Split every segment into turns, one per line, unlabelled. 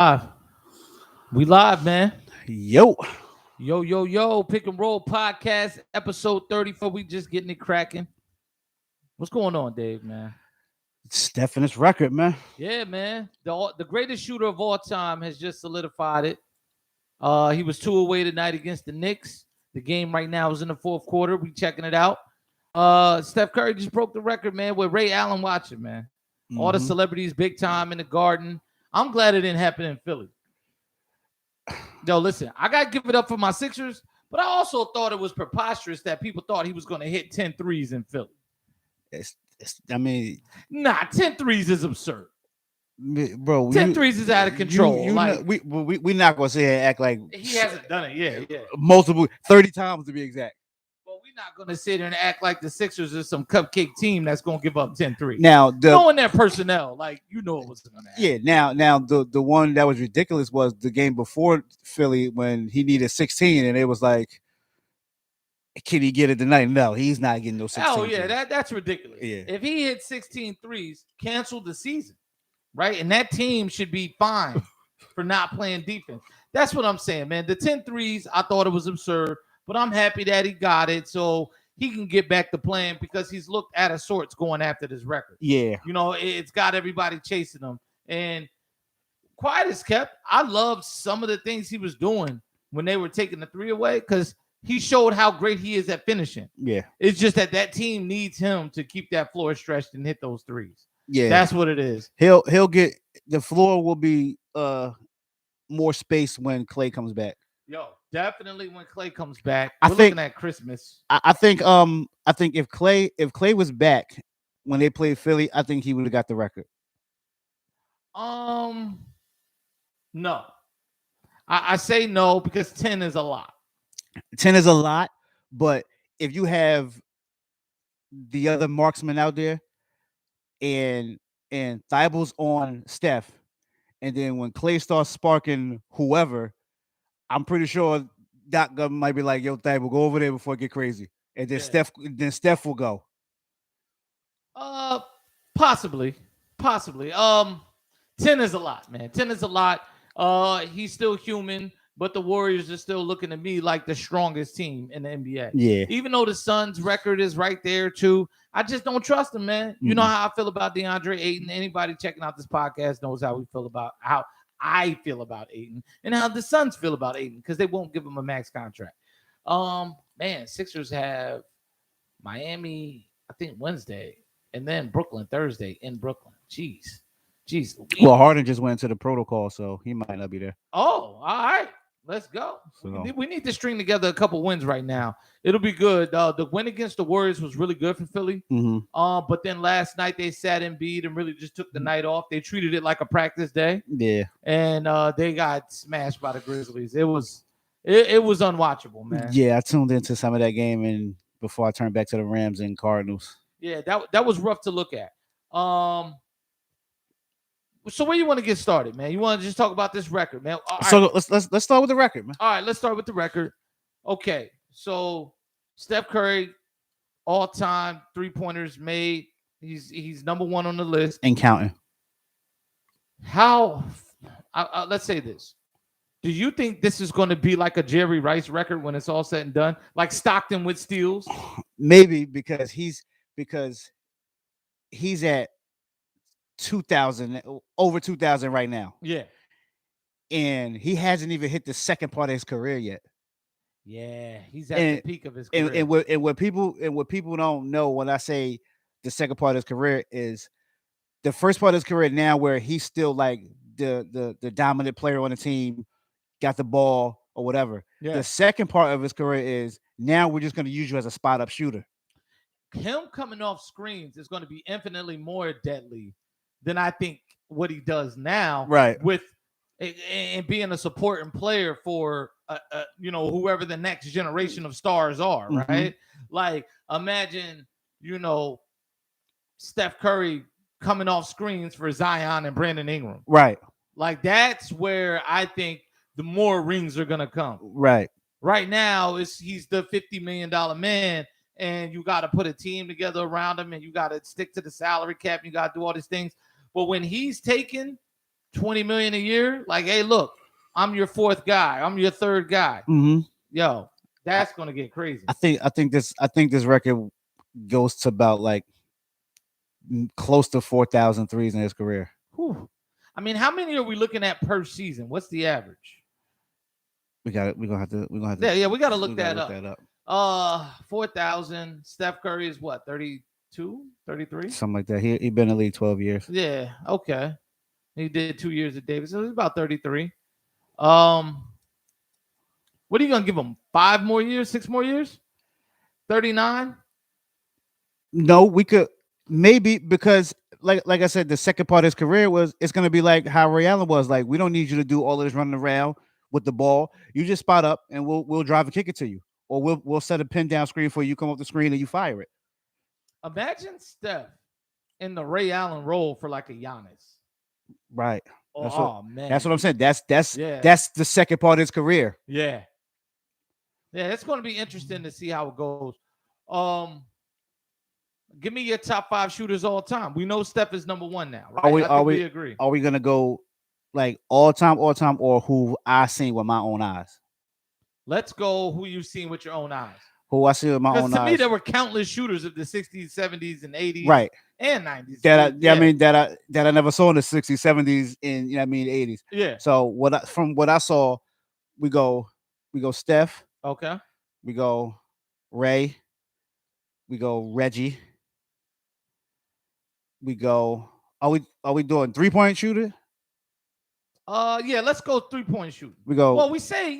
live. We live, man.
Yo,
Yo, yo, yo. Pick and Roll Podcast, episode 34. We just getting it cracking. What's going on, Dave, man?
Stephan's record, man.
Yeah, man. The greatest shooter of all time has just solidified it. He was two away tonight against the Knicks. The game right now is in the fourth quarter. We checking it out. Steph Curry just broke the record, man, with Ray Allen watching, man. All the
Mm-hmm.
celebrities big time in the Garden. I'm glad it didn't happen in Philly. Yo, listen, I got to give it up for my Sixers, but I also thought it was preposterous that people thought he was going to hit 10 threes in Philly.
I mean,
Nah, 10 threes is absurd.
bro,
10 threes is out of control.
We not gonna sit here and act like
he hasn't done it. Yeah.
multiple 30 times to be exact.
But we're not going to sit here and act like the Sixers is some cupcake team that's going to give up 10 threes.
Now,
knowing their personnel, like, you know it was going to happen.
Yeah, now the one that was ridiculous was the game before Philly when he needed 16 and it was like, can he get it tonight? No, he's not getting those 16.
Oh, yeah, that's ridiculous.
Yeah.
If he hit 16 threes, cancel the season, right? And that team should be fine for not playing defense. That's what I'm saying, man. The 10 threes, I thought it was absurd, but I'm happy that he got it so he can get back to playing because he's looked out of sorts going after this record.
Yeah.
You know, it's got everybody chasing him. And quiet as kept, I loved some of the things he was doing when they were taking the three away because he showed how great he is at finishing.
Yeah.
It's just that team needs him to keep that floor stretched and hit those threes.
Yeah.
That's what it is.
He'll get the floor will be more space when Clay comes back.
Yo, definitely when Clay comes back.
We're
looking at Christmas.
I think if Clay was back when they played Philly, I think he would have got the record.
No. I say no because 10 is a lot.
10 is a lot, but if you have the other marksman out there and Thible's on Steph, and then when Clay starts sparking whoever, I'm pretty sure Doc might be like, yo, Thibault, go over there before it get crazy. And then Steph will go.
Possibly. 10 is a lot, man. 10 is a lot. He's still human. But the Warriors are still looking at me like the strongest team in the NBA.
Yeah.
Even though the Suns' record is right there, too. I just don't trust them, man. You know how I feel about DeAndre Ayton. Anybody checking out this podcast knows how I feel about Ayton and how the Suns feel about Ayton because they won't give him a max contract. Man, Sixers have Miami, I think, Wednesday, and then Brooklyn Thursday in Brooklyn. Jeez.
Well, Harden just went to the protocol, so he might not be there.
Oh, all right. Let's go. So. We need to string together a couple wins right now. It'll be good. The win against the Warriors was really good for Philly.
Mm-hmm.
But then last night they sat Embiid and really just took the night off. They treated it like a practice day.
Yeah.
And they got smashed by the Grizzlies. It was unwatchable, man.
Yeah, I tuned into some of that game and before I turned back to the Rams and Cardinals.
Yeah, that was rough to look at. So where you want to get started, man? You want to just talk about this record, man?
So let's start with the record, man.
All right, let's start with the record. Okay, so Steph Curry, all-time three-pointers made. He's number one on the list
and counting.
How? Let's say this. Do you think this is going to be like a Jerry Rice record when it's all said and done, like Stockton with steals?
Maybe because he's at 2,000, over 2,000 right now.
Yeah.
And he hasn't even hit the second part of his career yet.
Yeah, he's at the peak of his career.
And what people don't know when I say the second part of his career is the first part of his career now where he's still like the dominant player on the team, got the ball or whatever. Yeah. The second part of his career is now we're just going to use you as a spot up shooter.
Him coming off screens is going to be infinitely more deadly than I think what he does now,
right?
With and being a supporting player for whoever the next generation of stars are, right? Like imagine Steph Curry coming off screens for Zion and Brandon Ingram,
right?
Like that's where I think the more rings are gonna come,
right?
Right now, he's the $50 million man. And you got to put a team together around him, and you got to stick to the salary cap. You got to do all these things. But when he's taken, $20 million a year. Like, hey, look, I'm your fourth guy. I'm your third guy.
Mm-hmm.
Yo, that's gonna get crazy.
I think this record goes to about like close to 4,000 threes in his career.
Whew. I mean, how many are we looking at per season? What's the average?
We're gonna have to.
Yeah, we gotta look that up. 4,000. Steph Curry is what, 32, 33?
Something like that. He been in the league 12 years.
Yeah, okay. He did 2 years at Davis, so he's about 33. What are you gonna give him? 5 more years, 6 more years? 39?
No, we could maybe, because like I said, the second part of his career it's gonna be like how Ray Allen was. Like, we don't need you to do all of this running around with the ball. You just spot up and we'll drive and kick it to you. Or we'll set a pin down screen for you, come off the screen and you fire it.
Imagine Steph in the Ray Allen role for like a Giannis.
Right.
Man.
That's what I'm saying. That's
Yeah.
that's the second part of his career.
Yeah. Yeah, it's going to be interesting to see how it goes. Give me your top 5 shooters all time. We know Steph is number 1 now, right? We agree.
Are we gonna go like all time, or who I seen with my own eyes?
Let's go who you've seen with your own eyes.
Who I see with my own eyes.
To me, there were countless shooters of the 60s, 70s, and 80s,
right,
and 90s.
That I never saw in the 60s, 70s, and 80s.
Yeah.
So from what I saw, we go Steph.
Okay.
We go Ray. We go Reggie. We go. Are we doing 3-point shooter?
Yeah, let's go 3-point shooting.
We go.
Well, we say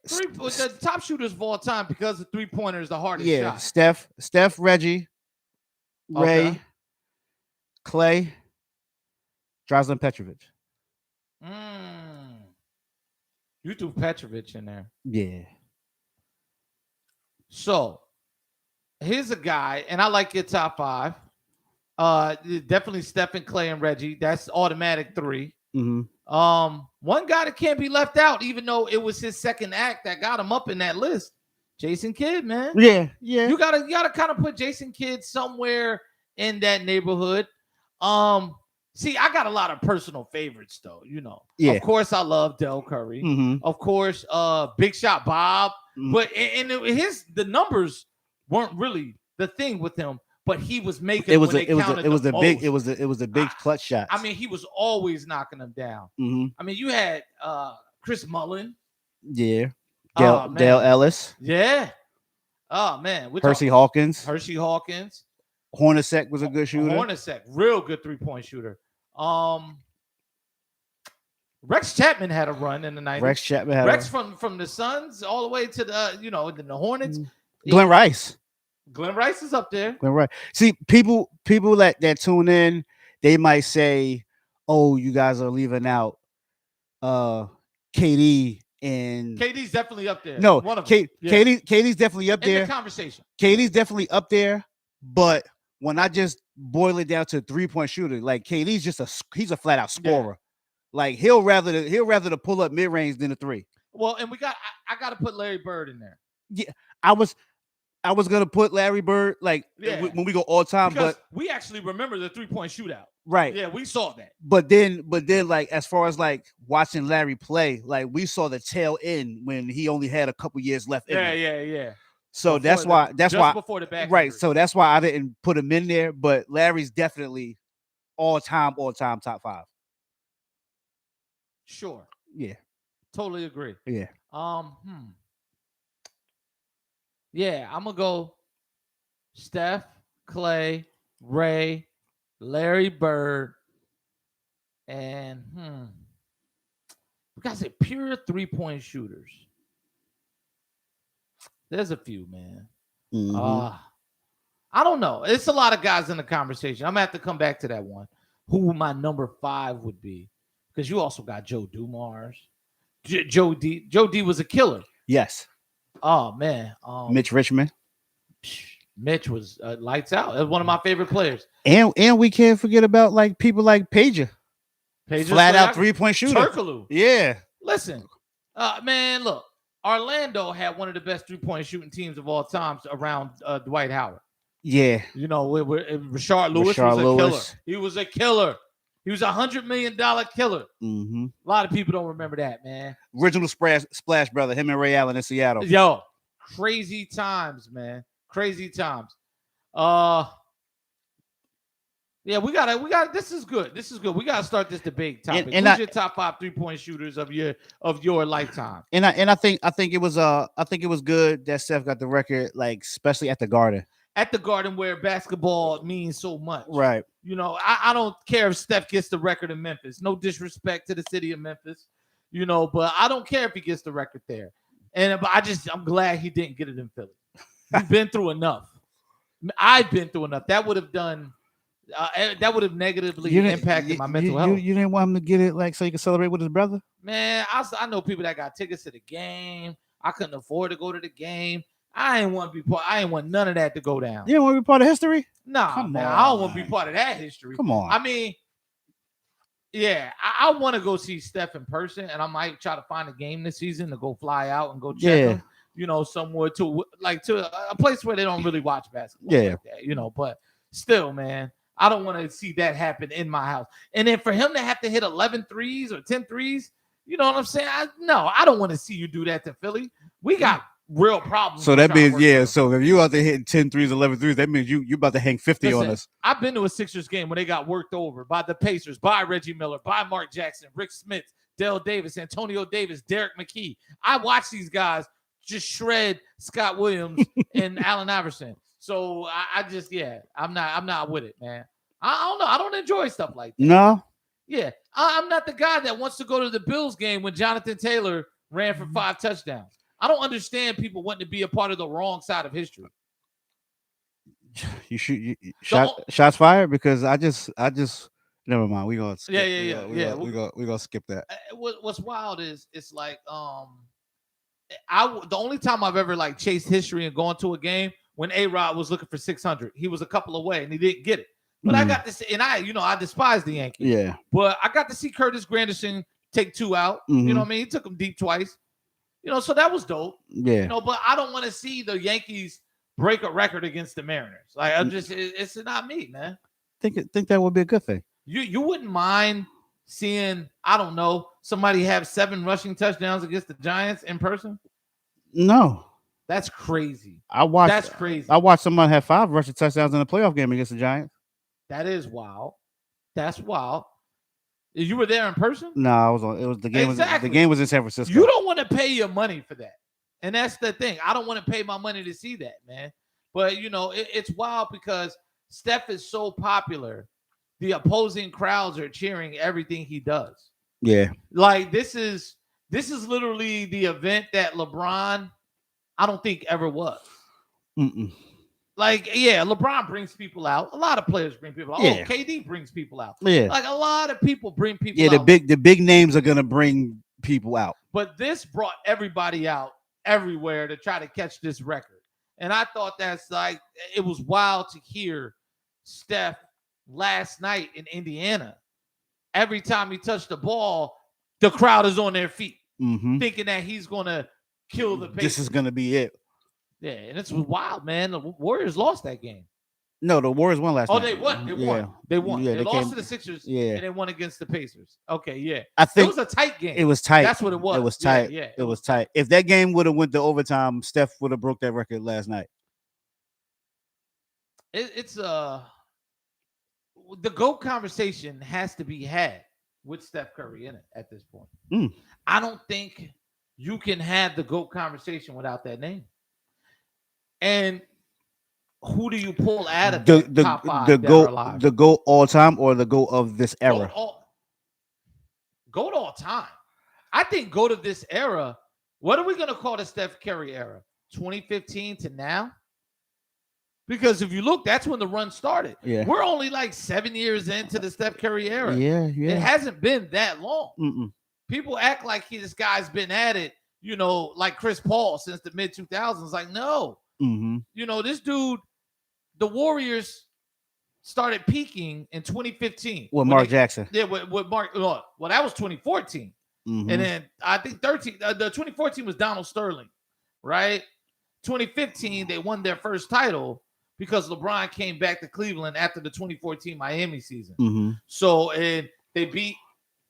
the top shooters of all time, because the 3-pointer is the hardest shot.
Steph, Reggie, Ray, Clay, Drazen Petrovic.
You threw Petrovic in there.
Yeah.
So here's a guy, and I like your top 5. Definitely Steph and Clay and Reggie. That's automatic 3.
Mm-hmm.
One guy that can't be left out, even though it was his second act that got him up in that list. Jason Kidd, man.
Yeah.
You gotta kind of put Jason Kidd somewhere in that neighborhood. See, I got a lot of personal favorites though.
Yeah.
Of course, I love Del Curry.
Mm-hmm.
Of course, Big Shot Bob.
Mm-hmm.
But the numbers weren't really the thing with him. But he was making it was a big clutch shot. I mean, he was always knocking them down.
Mm-hmm.
I mean, you had Chris Mullin.
Yeah. Dale Ellis.
Yeah. Oh man.
Percy Hawkins.
Hornacek
was a good shooter.
Hornacek, real good 3-point shooter. Rex Chapman had a run in the 90s. Rex from the Suns all the way to the Hornets.
Glenn Rice.
Glenn Rice is up there.
Glenn Rice. See, people that tune in, they might say, "Oh, you guys are leaving out KD and
KD's definitely up there."
No, KD's definitely up there.
In the conversation.
KD's definitely up there, but when I just boil it down to 3-point shooter, like KD's he's a flat out scorer. Yeah. Like he'll rather to pull up mid range than a 3.
Well, and I got to put Larry Bird in there.
Yeah, I was gonna put Larry Bird when we go all time,
because we actually remember the 3-point shootout.
Right.
Yeah, we saw that.
But then like as far as like watching Larry play, like we saw the tail end when he only had a couple years left.
Yeah.
So that's why
before the back.
Right. So that's why I didn't put him in there. But Larry's definitely all time top 5.
Sure.
Yeah.
Totally agree.
Yeah.
Yeah, I'm gonna go Steph, Clay, Ray, Larry Bird, and we gotta say pure 3-point shooters. There's a few, man.
Mm-hmm.
I don't know. It's a lot of guys in the conversation. I'm gonna have to come back to that one. Who my number 5 would be, because you also got Joe Dumars. Joe D was a killer.
Yes.
Oh man,
Mitch Richmond.
Mitch was lights out. That's one of my favorite players.
And we can't forget about like people like Pager. Flat out 3-point shooter.
Turkoglu.
Yeah.
Listen, man, look. Orlando had one of the best 3-point shooting teams of all time around Dwight Howard.
Yeah.
Rashard Lewis was a killer. He was a killer. He was $100 million killer.
Mm-hmm.
A lot of people don't remember that, man.
Original Splash brother, him and Ray Allen in Seattle.
Yo, crazy times, man. Crazy times. Yeah, we got. This is good. We gotta start this debate topic. Who's your top 5 3-point shooters of your lifetime?
And I think it was good that Steph got the record, like especially at the Garden.
At the Garden, where basketball means so much,
right?
You know, I don't care if Steph gets the record in Memphis. No disrespect to the city of Memphis, you know, but I don't care if he gets the record there. But I'm glad he didn't get it in Philly. We've been through enough. I've been through enough. That would have done. That would have negatively impacted my mental health.
You didn't want him to get it, like, so you can celebrate with his brother?
Man, I know people that got tickets to the game. I couldn't afford to go to the game. I ain't want to be part. I ain't want none of that to go down.
You don't want to be part of history?
Nah, man, I don't want to be part of that history.
Come on.
I mean, yeah, I want to go see Steph in person, and I might try to find a game this season to go fly out and go check him. You know, somewhere to a place where they don't really watch basketball.
Yeah,
like that, you know, but still, man. I don't want to see that happen in my house. And then for him to have to hit 11 threes or 10 threes, you know what I'm saying? I don't want to see you do that to Philly. We got real problems.
So that means, so if you out there hitting 10 threes, 11 threes, that means you about to hang 50 on us.
I've been to a Sixers game where they got worked over by the Pacers, by Reggie Miller, by Mark Jackson, Rick Smith, Dale Davis, Antonio Davis, Derek McKee. I watched these guys just shred Scott Williams and Allen Iverson. So I'm not with it, man. I don't know. I don't enjoy stuff like that.
No.
Yeah, I'm not the guy that wants to go to the Bills game when Jonathan Taylor ran for 5 touchdowns. I don't understand people wanting to be a part of the wrong side of history.
Shots fired, because I just never mind. We gonna skip,
we
gonna skip that.
What's wild is it's like the only time I've ever like chased history and gone to a game when A-Rod was looking for 600. He was a couple away and he didn't get it. But I got to see, and I despise the Yankees.
Yeah.
But I got to see Curtis Granderson take 2 out. You know what I mean? He took them deep twice. You know, so that was dope.
Yeah.
You know, but I don't want to see the Yankees break a record against the Mariners. Like, it's not me, man.
Think that would be a good thing.
You wouldn't mind seeing, I don't know, somebody have 7 rushing touchdowns against the Giants in person?
No.
That's crazy.
That's crazy. I watched someone have 5 rushing touchdowns in a playoff game against the Giants.
That is wild. That's wild. You were there in person?
No, I was on. It was the game.
Exactly.
The game was in San Francisco.
You don't want to pay your money for that, and that's the thing. I don't want to pay my money to see that, man. But you know, it's wild because Steph is so popular. The opposing crowds are cheering everything he does.
Yeah.
Like this is literally the event that LeBron, I don't think ever was. Like, yeah, LeBron brings people out. A lot of players bring people out. Yeah. Oh, KD brings people out.
Yeah.
Like a lot of people bring people out.
Yeah, the big names are gonna bring people out.
But this brought everybody out everywhere to try to catch this record. And I thought that's like, it was wild to hear Steph last night in Indiana. Every time he touched the ball, the crowd is on their feet, thinking that he's gonna kill the Pacers.
This is gonna be it.
Yeah, and it's wild, man. The Warriors lost that game.
No, the Warriors won last night.
They won. They won. They won.
Yeah,
they lost to the Sixers. Yeah, and they won against the Pacers. Okay, yeah.
I think
it was a tight game.
It was tight.
That's what it was.
It was tight.
Yeah,
it was tight. If that game would have went to overtime, Steph would have broke that record last night.
It's the GOAT conversation has to be had with Steph Curry in it at this point. I don't think you can have the GOAT conversation without that name. And who do you pull out of the top 5
the GOAT all time or the GOAT of this era?
GOAT all time. I think GOAT of this era. What are we going to call the Steph Curry era? 2015 to now? Because if you look, that's when the run started.
Yeah.
We're only like 7 years into the Steph Curry era.
Yeah.
It hasn't been that long. People act like this guy's been at it, you know, like Chris Paul since the mid-2000s. Like, no. You know, this dude, the Warriors started peaking in 2015
with Mark Jackson.
Yeah, with Mark. Well, that was 2014, and then I think the 2014 was Donald Sterling, right? 2015 they won their first title because LeBron came back to Cleveland after the 2014 Miami season. So, and They beat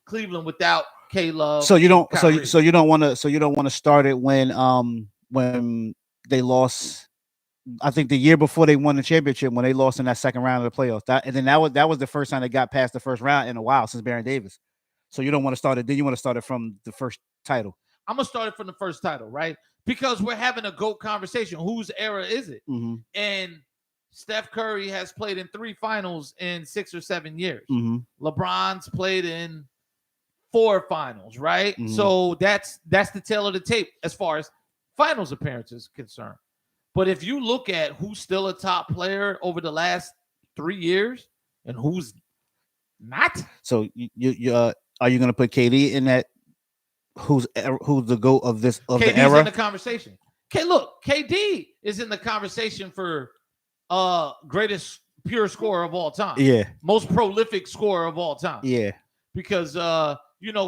Cleveland without K-Love.
So you don't
Kyrie.
so you don't want to start it when they lost. I think the year before they won the championship, when they lost in that second round of the playoffs. That was the first time they got past the first round in a while since Baron Davis. So you don't want to start it. Then you want to start it from the first title.
I'm gonna start it from the first title, right? Because we're having a GOAT conversation. Whose era is it?
Mm-hmm.
And Steph Curry has played in 3 finals in 6 or 7 years.
Mm-hmm.
LeBron's played in 4 finals, right?
Mm-hmm.
So that's the tail of the tape as far as finals appearances concerned. But if you look at who's still a top player over the last 3 years and who's not,
so you are you going to put KD in that? Who's the GOAT of this of
KD's
the era?
in the conversation. Look, KD is in the conversation for greatest pure scorer of all time.
Yeah,
most prolific scorer of all time.
Yeah,
because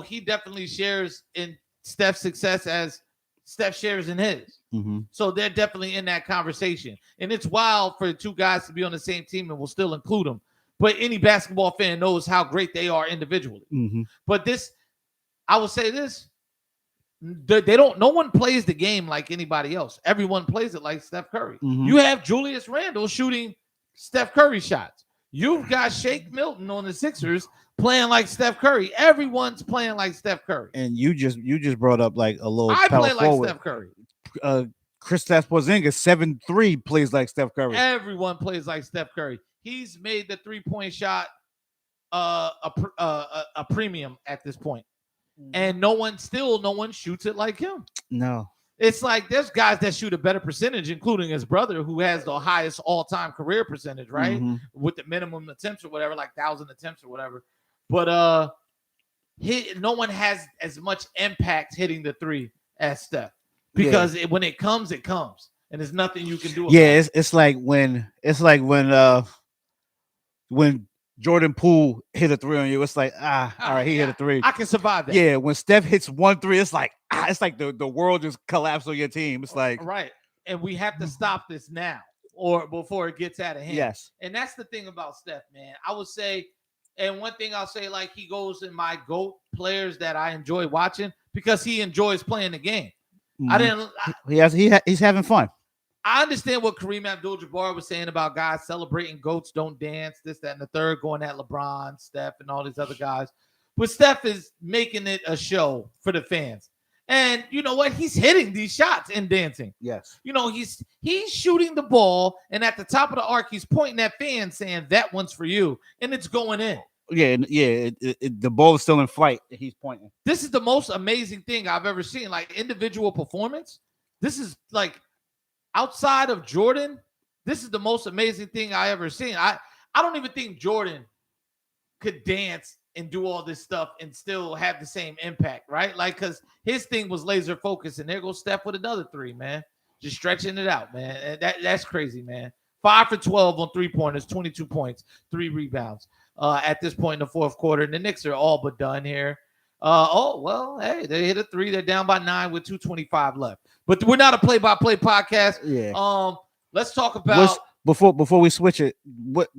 he definitely shares in Steph's success as Steph shares in his.
Mm-hmm.
So they're definitely in that conversation. And it's wild for 2 guys to be on the same team, and we'll still include them. But any basketball fan knows how great they are individually.
Mm-hmm.
But I will say this. No one plays the game like anybody else. Everyone plays it like Steph Curry.
Mm-hmm.
You have Julius Randle shooting Steph Curry shots. You've got Shake Milton on the Sixers playing like Steph Curry. Everyone's playing like Steph Curry.
And you just brought up like a little.
I play like
forward.
Steph Curry.
Kristaps Porzingis 7'3" plays like Steph Curry.
Everyone plays like Steph Curry. He's made the 3-point shot a premium at this point. And no one shoots it like him.
No.
It's like there's guys that shoot a better percentage, including his brother, who has the highest all-time career percentage, right?
Mm-hmm.
With the minimum attempts or whatever, like 1,000 attempts or whatever. But no one has as much impact hitting the 3 as Steph. Because when it comes, and there's nothing you can do about
it. It's like when Jordan Poole hit a 3 on you, it's like, all right, he hit a 3.
I can survive that.
Yeah, when Steph hits 1 3, it's like the world just collapsed on your team. It's like
right. And we have to stop this now or before it gets out of hand.
Yes.
And that's the thing about Steph, man. I would say, and one thing I'll say, like, he goes in my GOAT players that I enjoy watching because he enjoys playing the game.
Mm-hmm. He's having fun.
I understand what Kareem Abdul-Jabbar was saying about guys celebrating GOATs don't dance, this, that, and the third, going at LeBron, Steph, and all these other guys. But Steph is making it a show for the fans. And you know what? He's hitting these shots and dancing.
Yes.
He's shooting the ball, and at the top of the arc, he's pointing at fans saying, that one's for you, and it's going in.
Yeah. The ball is still in flight. He's pointing.
This is the most amazing thing I've ever seen. Like, individual performance. This is like, outside of Jordan, this is the most amazing thing I ever seen. I don't even think Jordan could dance and do all this stuff and still have the same impact, right? Like, because his thing was laser focused, and there goes Steph with another 3, man. Just stretching it out, man. And that's crazy, man. 5 for 12 on 3-pointers, 22 points, 3 rebounds at this point in the fourth quarter. And the Knicks are all but done here. Hey, they hit a 3. They're down by 9 with 2:25 left. But we're not a play-by-play podcast.
Yeah.
Let's talk about
before we switch it.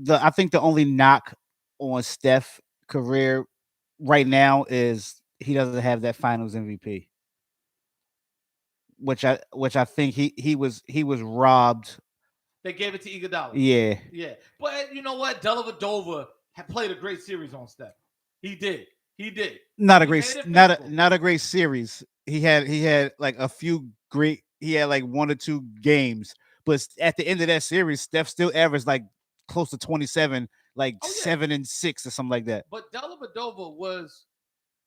I think the only knock on Steph's career right now is he doesn't have that Finals MVP, which I think he was robbed.
They gave it to Iguodala.
Yeah.
But you know what? Dellavedova had played a great series on Steph. He did.
Not a great series. He had like a few great. He had like 1 or 2 games, but at the end of that series, Steph still averaged like close to 27, like 7 and 6 or something like that.
But Dellavedova was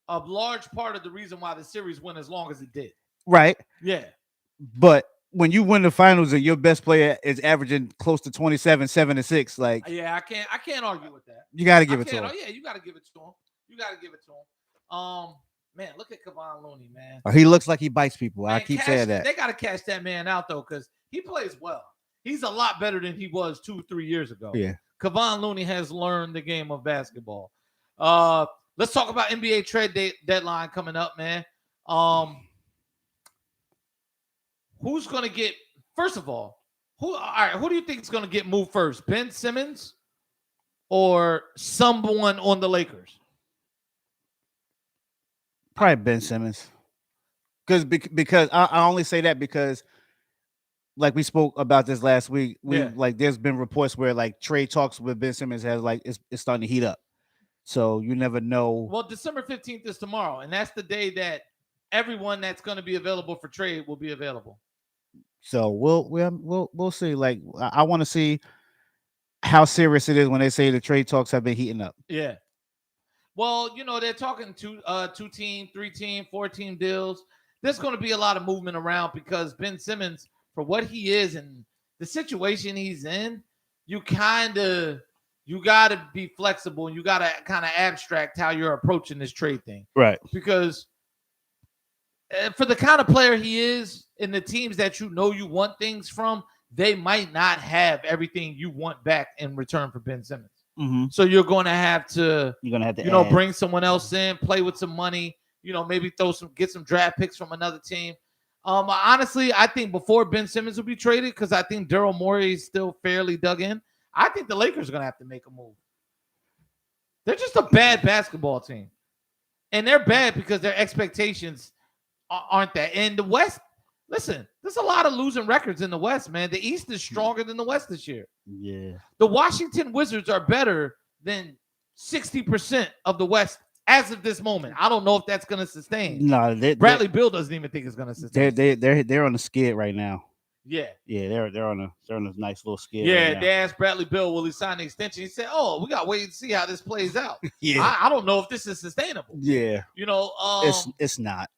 a large part of the reason why the series went as long as it did.
Right.
Yeah.
But when you win the finals and your best player is averaging close to 27, 7 and 6, like
I can't argue with that.
You got to give it to him.
Yeah, you got to give it to him. Man, look at Kevon Looney, man.
He looks like he bites people.
Man,
I keep saying that.
They got to cash that man out, though, because he plays well. He's a lot better than he was 2-3 years ago.
Yeah.
Kevon Looney has learned the game of basketball. Let's talk about NBA trade deadline coming up, man. Who's going to get, first of all, who do you think is going to get moved first? Ben Simmons or someone on the Lakers?
Probably Ben Simmons. Because I only say that because like we spoke about this last week. Like there's been reports where like trade talks with Ben Simmons has like it's starting to heat up. So you never know.
Well, December 15th is tomorrow, and that's the day that everyone that's going to be available for trade will be available.
So we'll see. Like I want to see how serious it is when they say the trade talks have been heating up.
Yeah. Well, they're talking two team, 3-team, 4-team deals. There's going to be a lot of movement around because Ben Simmons, for what he is and the situation he's in, you got to be flexible and you got to kind of abstract how you're approaching this trade thing.
Right.
Because for the kind of player he is and the teams that you want things from, they might not have everything you want back in return for Ben Simmons.
Mm-hmm.
So you're going to have to
add.
bring someone else in, play with some money, maybe get some draft picks from another team. Honestly, I think before Ben Simmons will be traded, because I think Daryl Morey is still fairly dug in, I think the Lakers are going to have to make a move. They're just a bad basketball team. And they're bad because their expectations aren't that. And the West, listen, there's a lot of losing records in the West, man. The East is stronger than the West this year.
Yeah.
The Washington Wizards are better than 60% of the West as of this moment. I don't know if that's going to sustain.
No,
Bradley Beal doesn't even think it's going to sustain.
They're on the skid right now.
Yeah.
Yeah, they're on a nice little skid.
Yeah,
right
they asked Bradley Beal, will he sign the extension? He said, we got to wait and see how this plays out.
Yeah.
I don't know if this is sustainable.
Yeah. It's not.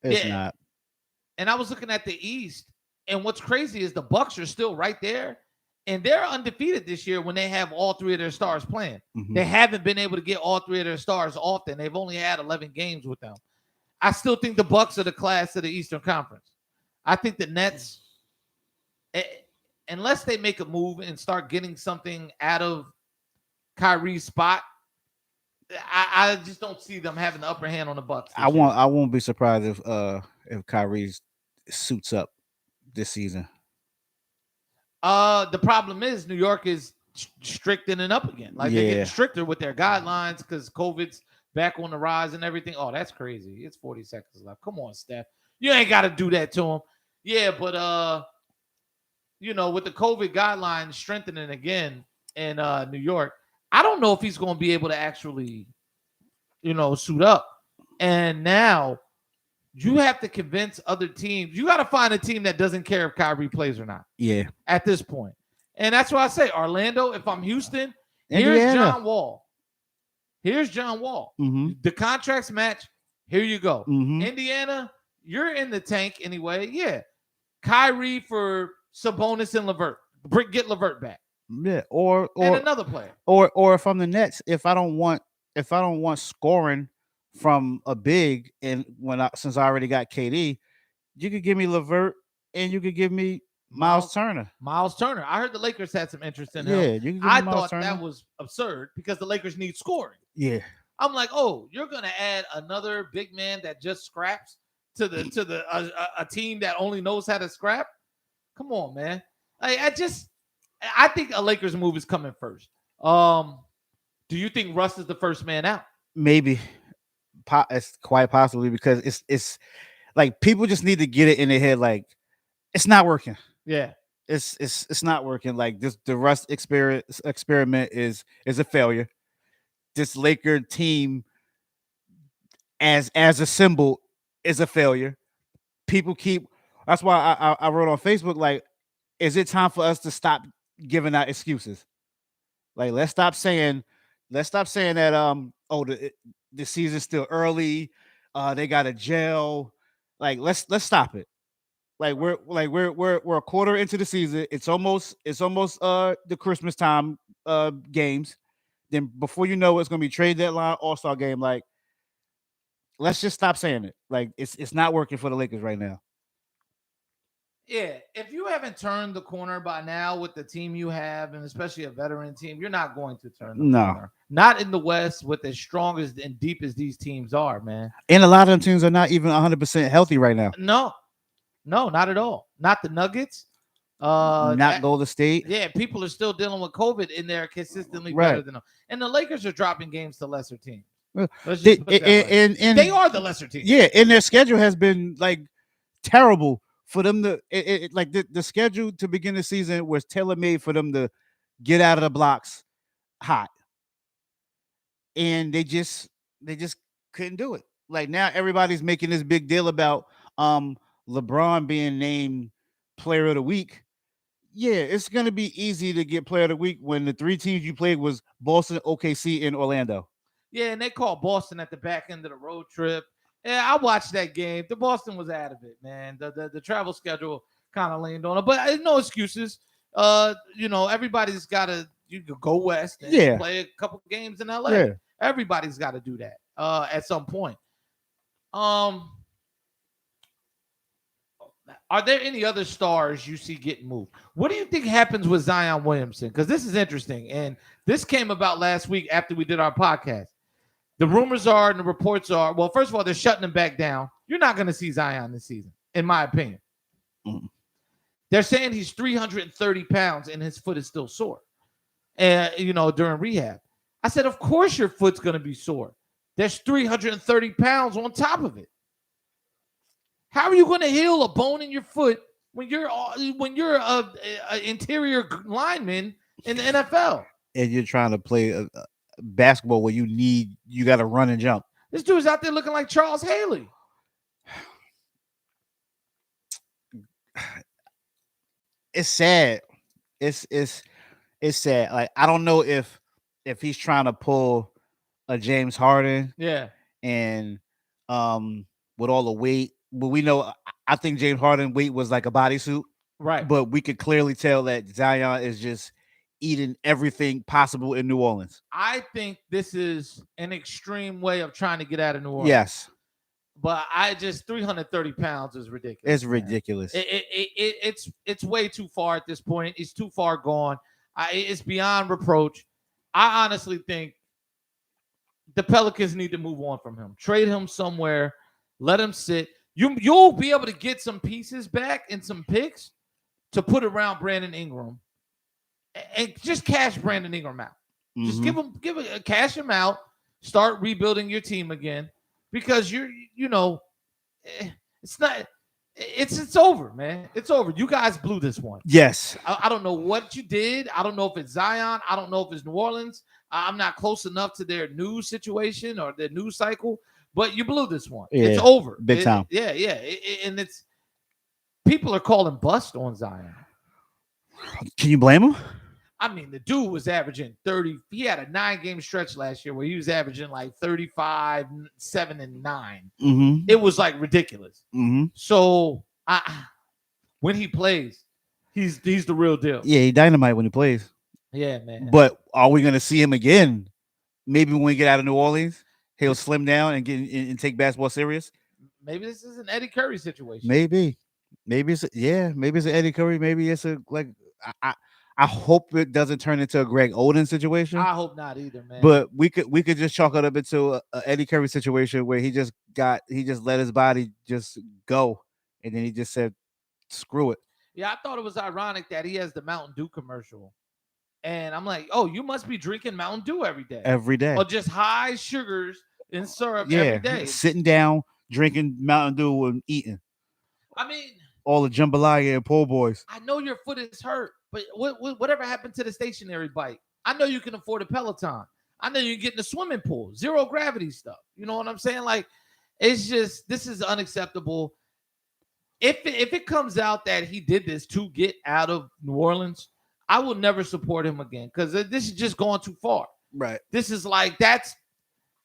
It's not.
And I was looking at the East, and what's crazy is the Bucks are still right there, and they're undefeated this year when they have all three of their stars playing.
Mm-hmm.
They haven't been able to get all three of their stars often. They've only had 11 games with them. I still think the Bucks are the class of the Eastern Conference. I think the Nets, unless they make a move and start getting something out of Kyrie's spot, I just don't see them having the upper hand on the Bucks.
I won't be surprised if Kyrie suits up this season.
The problem is New York is strictening up again. Like they're getting stricter with their guidelines because COVID's back on the rise and everything. Oh, that's crazy. It's 40 seconds left. Come on, Steph. You ain't got to do that to him. Yeah, but with the COVID guidelines strengthening again in New York, I don't know if he's going to be able to actually, suit up. And now you have to convince other teams. You got to find a team that doesn't care if Kyrie plays or not.
Yeah.
At this point. And that's why I say Orlando, if I'm Houston,
Indiana.
Here's John Wall.
Mm-hmm.
The contracts match. Here you go.
Mm-hmm.
Indiana, you're in the tank anyway. Yeah. Kyrie for Sabonis and LeVert. Get LeVert back.
Yeah. Or
another player.
Or if I'm the Nets, if I don't want scoring from a big, and since I already got KD, you could give me LeVert and you could give me Miles Turner.
Miles Turner. I heard the Lakers had some interest in him.
Yeah, you can give me
I
Miles
thought
Turner.
that was absurd because the Lakers need scoring.
Yeah.
I'm like, you're gonna add another big man that just scraps to a team that only knows how to scrap? Come on, man. I think a Lakers move is coming first. Do you think Russ is the first man out?
Maybe. It's quite possibly because it's like people just need to get it in their head like it's not working.
Yeah.
It's not working. Like the Russ experiment is a failure. This Laker team as a symbol is a failure. That's why I wrote on Facebook, like, is it time for us to stop giving out excuses? Like, let's stop saying that the season's still early. They got to gel. Like, let's stop it. Like we're a quarter into the season. It's almost the Christmas time games. Then before you know it's gonna be trade deadline, All-Star game. Like, let's just stop saying it. Like, it's not working for the Lakers right now.
Yeah, if you haven't turned the corner by now with the team you have, and especially a veteran team, you're not going to turn the corner. Not in the West with as strong as and deep as these teams are, man.
And a lot of them teams are not even 100% healthy right now.
No, not at all. Not the Nuggets.
Not Golden State.
Yeah, people are still dealing with COVID, and they're consistently better than them. And the Lakers are dropping games to lesser teams. Let's
They,
just put it that way.
and
They are the lesser team.
yeah, and their schedule has been like terrible for them to like the schedule to begin the season was tailor made for them to get out of the blocks hot, and they just couldn't do it. Like now, everybody's making this big deal about LeBron being named Player of the Week. Yeah, it's gonna be easy to get Player of the Week when the three teams you played was Boston, OKC, and Orlando.
Yeah, and they called Boston at the back end of the road trip. Yeah, I watched that game. The Boston was out of it, man. The travel schedule kind of leaned on it, but no excuses. Everybody's got to you could go west and
Yeah.
play a couple games in LA.
Yeah.
Everybody's got to do that at some point. Are there any other stars you see getting moved? What do you think happens with Zion Williamson? Because this is interesting, and this came about last week after we did our podcast. The rumors are and the reports are, well, first of all, they're shutting him back down. You're not going to see Zion this season, in my opinion.
Mm.
They're saying he's 330 pounds and his foot is still sore, during rehab. I said, of course your foot's going to be sore. There's 330 pounds on top of it. How are you going to heal a bone in your foot when you're a interior lineman in the NFL?
And you're trying to play basketball where you got to run and jump.
This dude's out there looking like Charles Haley.
It's sad. It's sad. Like I don't know if he's trying to pull a James Harden.
Yeah.
And with all the weight, but we know I think James Harden weight was like a bodysuit.
Right.
But we could clearly tell that Zion is just eating everything possible in New Orleans.
I think this is an extreme way of trying to get out of New Orleans.
Yes.
But 330 pounds is ridiculous.
It's ridiculous.
It's way too far at this point. It's too far gone. It's beyond reproach. I honestly think the Pelicans need to move on from him. Trade him somewhere. Let him sit. You'll be able to get some pieces back and some picks to put around Brandon Ingram. And just cash Brandon Ingram out. Just cash him out. Start rebuilding your team again, because it's over, man. It's over. You guys blew this one.
Yes.
I don't know what you did. I don't know if it's Zion. I don't know if it's New Orleans. I'm not close enough to their news situation or their news cycle, but you blew this one.
Yeah,
it's over.
Big time.
And it's people are calling bust on Zion.
Can you blame him?
I mean, the dude was averaging 30. He had a 9-game stretch last year where he was averaging like 35, 7, and 9.
Mm-hmm.
It was like ridiculous.
Mm-hmm.
So when he plays, he's the real deal.
Yeah, he dynamite when he plays.
Yeah, man.
But are we going to see him again? Maybe when we get out of New Orleans, he'll slim down and take basketball serious.
Maybe this is an Eddie Curry situation.
Maybe it's an Eddie Curry. Maybe it's I hope it doesn't turn into a Greg Oden situation.
I hope not either, man.
But we could just chalk it up into a Eddie Curry situation where he just let his body just go, and then he just said, "Screw it."
Yeah, I thought it was ironic that he has the Mountain Dew commercial, and I'm like, "Oh, you must be drinking Mountain Dew every day,
or
just high sugars and syrup every day,
sitting down, drinking Mountain Dew and eating."
I mean,
all the jambalaya and po' boys.
I know your foot is hurt, but whatever happened to the stationary bike? I know you can afford a Peloton. I know you can get in the swimming pool, zero gravity stuff. You know what I'm saying? Like, it's just, this is unacceptable. If it comes out that he did this to get out of New Orleans, I will never support him again, because this is just going too far.
Right.
This is like, that's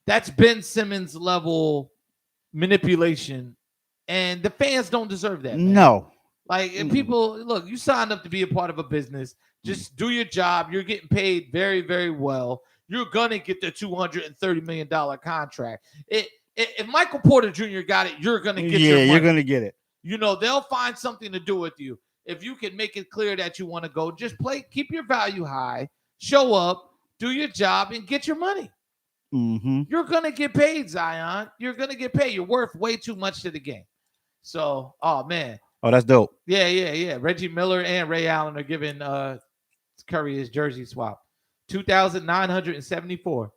Ben Simmons level manipulation. And the fans don't deserve that, man.
No.
Like, and people, look, you signed up to be a part of a business. Just do your job. You're getting paid very, very well. You're going to get the $230 million contract. If Michael Porter Jr. got it, you're going to get your money.
You're going to get it.
They'll find something to do with you. If you can make it clear that you want to go, just play, keep your value high, show up, do your job, and get your money.
Mm-hmm.
You're going to get paid, Zion. You're going to get paid. You're worth way too much to the game. So, oh, man.
Oh, that's dope.
Yeah. Reggie Miller and Ray Allen are giving Curry his jersey swap. $2,974.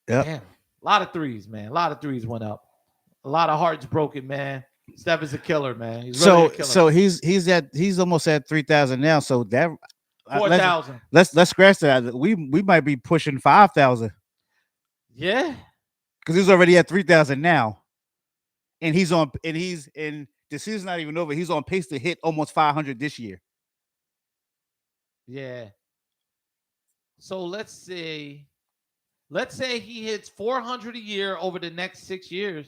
Yep.
Damn. A lot of threes, man. A lot of threes went up. A lot of hearts broken, man. Steph is a killer, man. He's really a killer.
So he's almost at 3,000 now. So that
4,000.
let's scratch that. We might be pushing 5,000
Yeah.
because he's already at 3,000 now, and the season's not even over. He's on pace to hit almost 500 this year.
Yeah. So let's say he hits 400 a year over the next 6 years.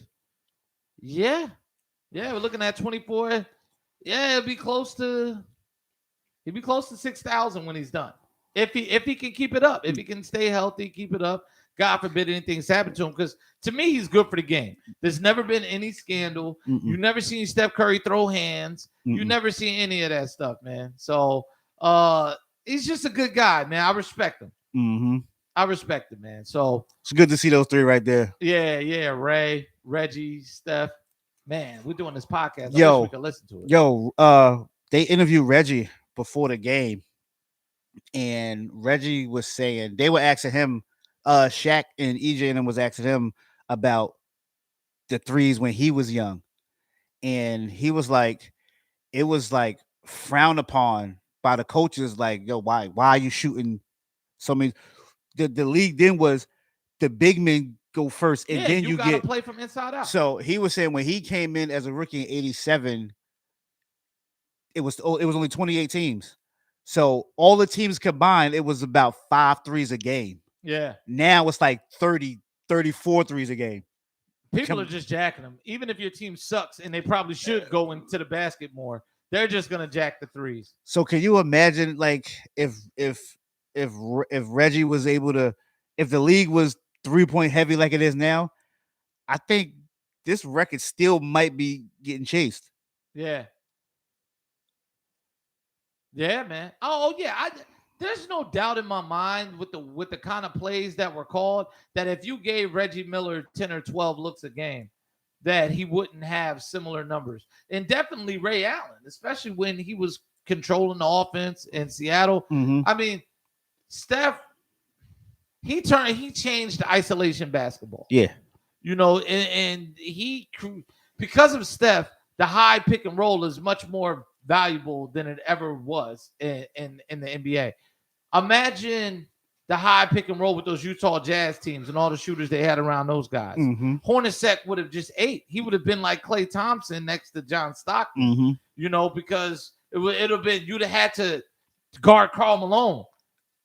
Yeah. Yeah, we're looking at 24. Yeah, he'll be close to 6,000 when he's done. If he can keep it up, if he can stay healthy, keep it up. God forbid anything's happened to him, because to me he's good for the game. There's never been any scandal. You've never seen Steph Curry throw hands. You never seen any of that stuff, man. So he's just a good guy, man. I respect him. I respect him, man. So
it's good to see those three right there.
Yeah. Ray, Reggie, Steph. Man, we're doing this podcast. I
Yo,
wish we could listen to it.
They interviewed Reggie before the game, and Reggie was saying they were asking him, Shaq and EJ and them was asking him about the threes when he was young, and he was like, it was like frowned upon by the coaches, like, yo, why are you shooting so many? The league then was the big men go first, and then you
gotta
get
play from inside out.
So he was saying when he came in as a rookie in '87, it was only 28 teams. So all the teams combined, it was about 5 threes a game.
Yeah.
Now it's like 30, 34 threes a game.
People are just jacking them. Even if your team sucks and they probably should go into the basket more, they're just gonna jack the threes.
So can you imagine, like, if Reggie was able to, if the league was 3-point heavy like it is now, I think this record still might be getting chased.
Yeah. Yeah, man. Oh yeah. There's no doubt in my mind with the kind of plays that were called that if you gave Reggie Miller 10 or 12 looks a game, that he wouldn't have similar numbers. And definitely Ray Allen, especially when he was controlling the offense in Seattle. I mean, Steph, he changed isolation basketball.
Yeah.
You know, and he, because of Steph, the high pick and roll is much more valuable than it ever was in the NBA. Imagine the high pick and roll with those Utah Jazz teams and all the shooters they had around those guys. Hornacek would have just ate. He would have been like Klay Thompson next to John Stockton, you know, because it would have been, you'd have had to guard Karl Malone,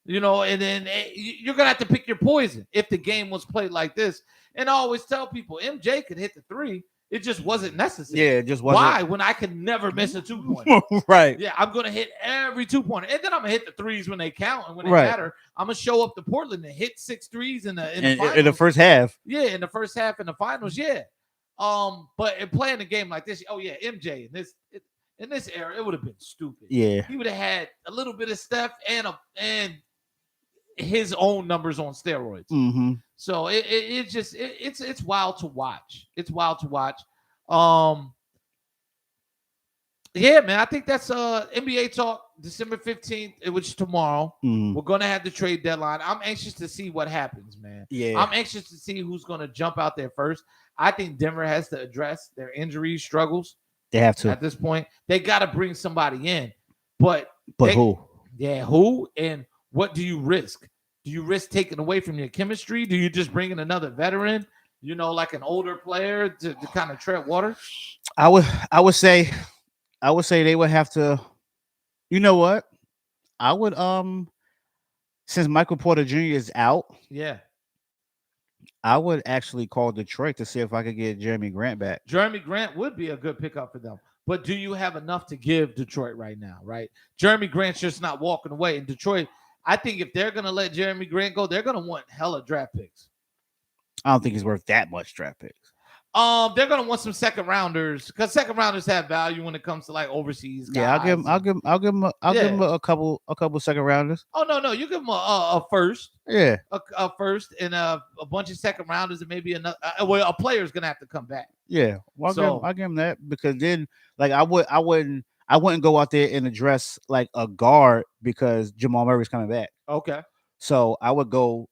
you know, and then you're going to have to pick your poison if the game was played like this. And I always tell people, MJ could hit the three. It just wasn't necessary.
Yeah, it just wasn't.
Why? When I could never miss a 2-pointer.
Right.
Yeah, I'm going to hit every 2-pointer. And then I'm going to hit the threes when they count and when they matter. I'm going to show up to Portland and hit 6 threes in the finals.
In the first half.
Yeah, in the first half in the finals, yeah. But in playing a game like this, MJ, in this era, it would have been stupid.
Yeah.
He would have had a little bit of Steph and his own numbers on steroids. So it's wild to watch. It's wild to watch. Yeah, man. I think that's NBA talk December 15th, which is tomorrow. We're gonna have the trade deadline. I'm anxious to see what happens, man.
Yeah.
I'm anxious to see who's gonna jump out there first. I think Denver has to address their injury struggles.
They have to.
At this point. They gotta bring somebody in. But
who?
Yeah, who? And what do you risk? Do you risk taking away from your chemistry? Do you just bring in another veteran, you know, like an older player to kind of tread water?
I would say they would have to. You know what? I would since Michael Porter Jr. is out,
yeah,
I would actually call Detroit to see if I could get Jeremy Grant back.
Jeremy Grant would be a good pickup for them. But do you have enough to give Detroit right now, right? Jeremy Grant's just not walking away. In Detroit, I think if they're going to let Jeremy Grant go, they're going to want hella draft picks.
I don't think he's worth that much draft picks.
They're going to want some second rounders because second rounders have value when it comes to like overseas guys.
Yeah, I'll give him a couple second rounders.
Oh no, you give him a first.
Yeah,
a first and a bunch of second rounders and maybe another. A player's going to have to come back.
Yeah, well, I'll give him that because then like I wouldn't go out there and address like a guard because Jamal Murray's coming back.
Okay.
So I would go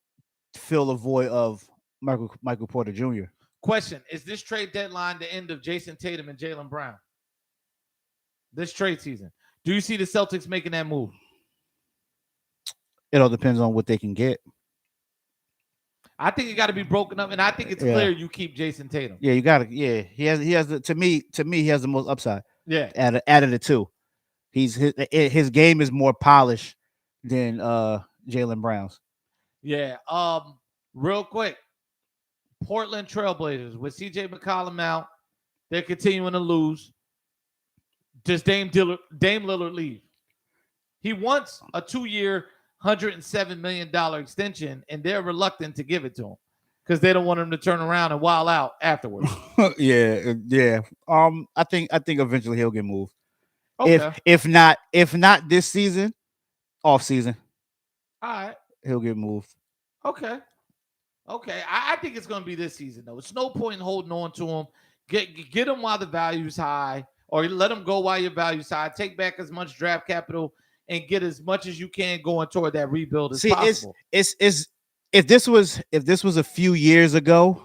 fill the void of Michael Porter Jr.
Question: is this trade deadline the end of Jason Tatum and Jaylen Brown? This trade season, do you see the Celtics making that move?
It all depends on what they can get.
I think it got to be broken up, and I think it's clear you keep Jason Tatum.
Yeah, you got to. Yeah, he has. To me, he has the most upside.
Yeah,
out of the two, his game is more polished than Jaylen Brown's.
Yeah. Real quick, Portland Trailblazers with CJ McCollum out, they're continuing to lose. Does Dame Lillard leave? He wants a 2-year, $107 million extension, and they're reluctant to give it to him because they don't want him to turn around and wild out afterwards.
yeah. I think eventually he'll get moved.
Okay.
If not this season, off season.
All right.
He'll get moved.
Okay. I think it's going to be this season, though. It's no point in holding on to him. Get him while the value's high, or let him go while your value's high. Take back as much draft capital and get as much as you can going toward that rebuild as possible.
It's if this was a few years ago,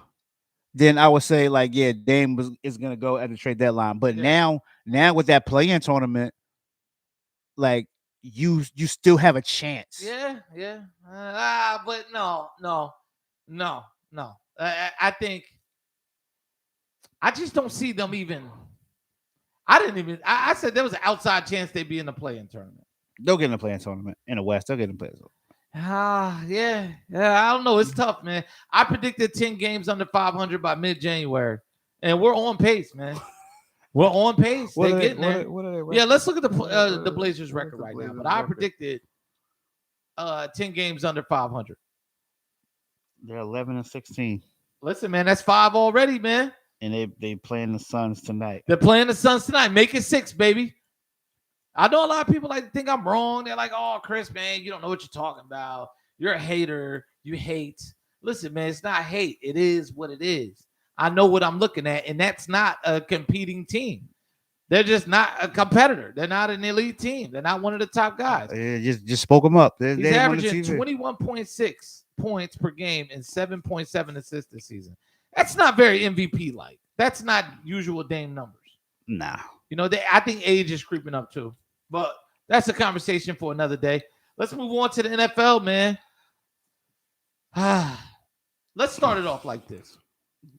then I would say like, yeah, Dame is going to go at the trade deadline. But now with that play-in tournament, like you still have a chance.
Yeah. But no. I think I just don't see them even. I said there was an outside chance they'd be in the play-in tournament.
They'll get in the play-in tournament in the West. They'll get in the play-in tournament.
Yeah. I don't know. It's tough, man. I predicted 10 games under 500 by mid-January, and we're on pace, man. We're on pace. They're getting there. Yeah, let's look at the Blazers record right now. But I predicted 10 games under 500.
They're 11-16.
Listen, man, that's 5 already, man.
And they playing the Suns tonight.
They're playing the Suns tonight. Make it 6, baby. I know a lot of people like to think I'm wrong. They're like, "Oh, Chris, man, you don't know what you're talking about. You're a hater. You hate." Listen, man, it's not hate. It is what it is. I know what I'm looking at, and that's not a competing team. They're just not a competitor. They're not an elite team. They're not one of the top guys.
Just spoke them up.
He's averaging 21.6 points per game and 7.7 assists this season. That's not very MVP-like. That's not usual Dame numbers.
Nah.
You know, I think age is creeping up too. But that's a conversation for another day. Let's move on to the NFL, man. Let's start it off like this.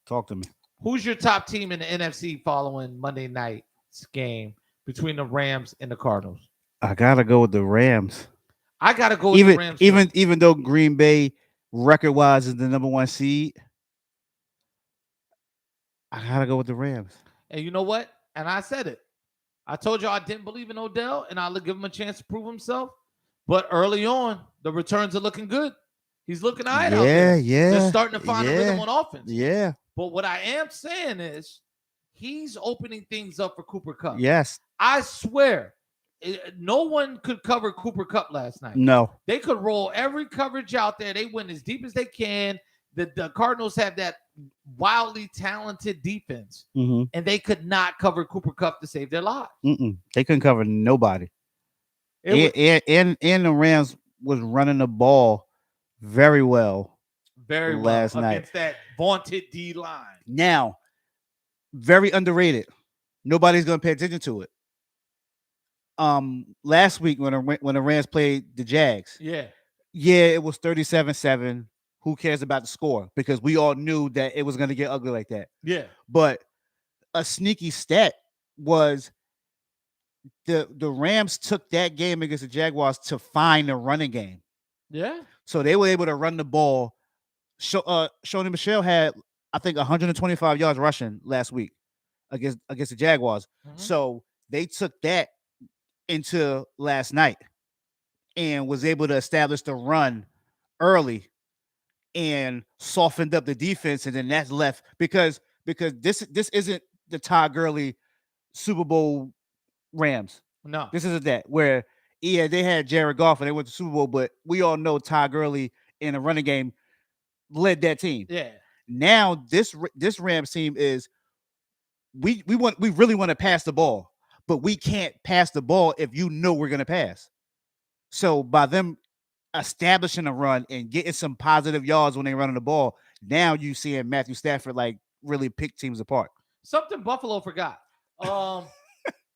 Talk to me.
Who's your top team in the NFC following Monday night's game between the Rams and the Cardinals?
I gotta go with the Rams.
I gotta go with the Rams.
Even though Green Bay record-wise is the number 1 seed, I gotta go with the Rams.
And you know what? And I said it. I told you I didn't believe in Odell, and I'll give him a chance to prove himself. But early on, the returns are looking good. He's looking all right out there.
Yeah.
They're starting to find a rhythm on offense.
Yeah.
But what I am saying is he's opening things up for Cooper Kupp.
Yes.
I swear, no one could cover Cooper Kupp last night.
No.
They could roll every coverage out there. They went as deep as they can. The Cardinals have that wildly talented defense, and they could not cover Cooper Kupp to save their lives.
They couldn't cover nobody. And the Rams was running the ball very well.
Very well
last night
against that vaunted D line.
Now, very underrated. Nobody's gonna pay attention to it. Last week when the Rams played the Jags, it was 37-7. Who cares about the score? Because we all knew that it was going to get ugly like that.
Yeah.
But a sneaky stat was the Rams took that game against the Jaguars to find a running game.
Yeah.
So they were able to run the ball. Sony Michel had, I think, 125 yards rushing last week against the Jaguars. So they took that into last night and was able to establish the run early and softened up the defense, and then that's left because this isn't the Todd Gurley Super Bowl Rams.
No,
this isn't that where they had Jared Goff and they went to Super Bowl, but we all know Todd Gurley in a running game led that team.
Yeah.
Now this Rams team is we really want to pass the ball, but we can't pass the ball if you know we're gonna pass. So by them establishing a run and getting some positive yards when they running the ball, Now you seeing Matthew Stafford like really pick teams apart.
Something Buffalo forgot.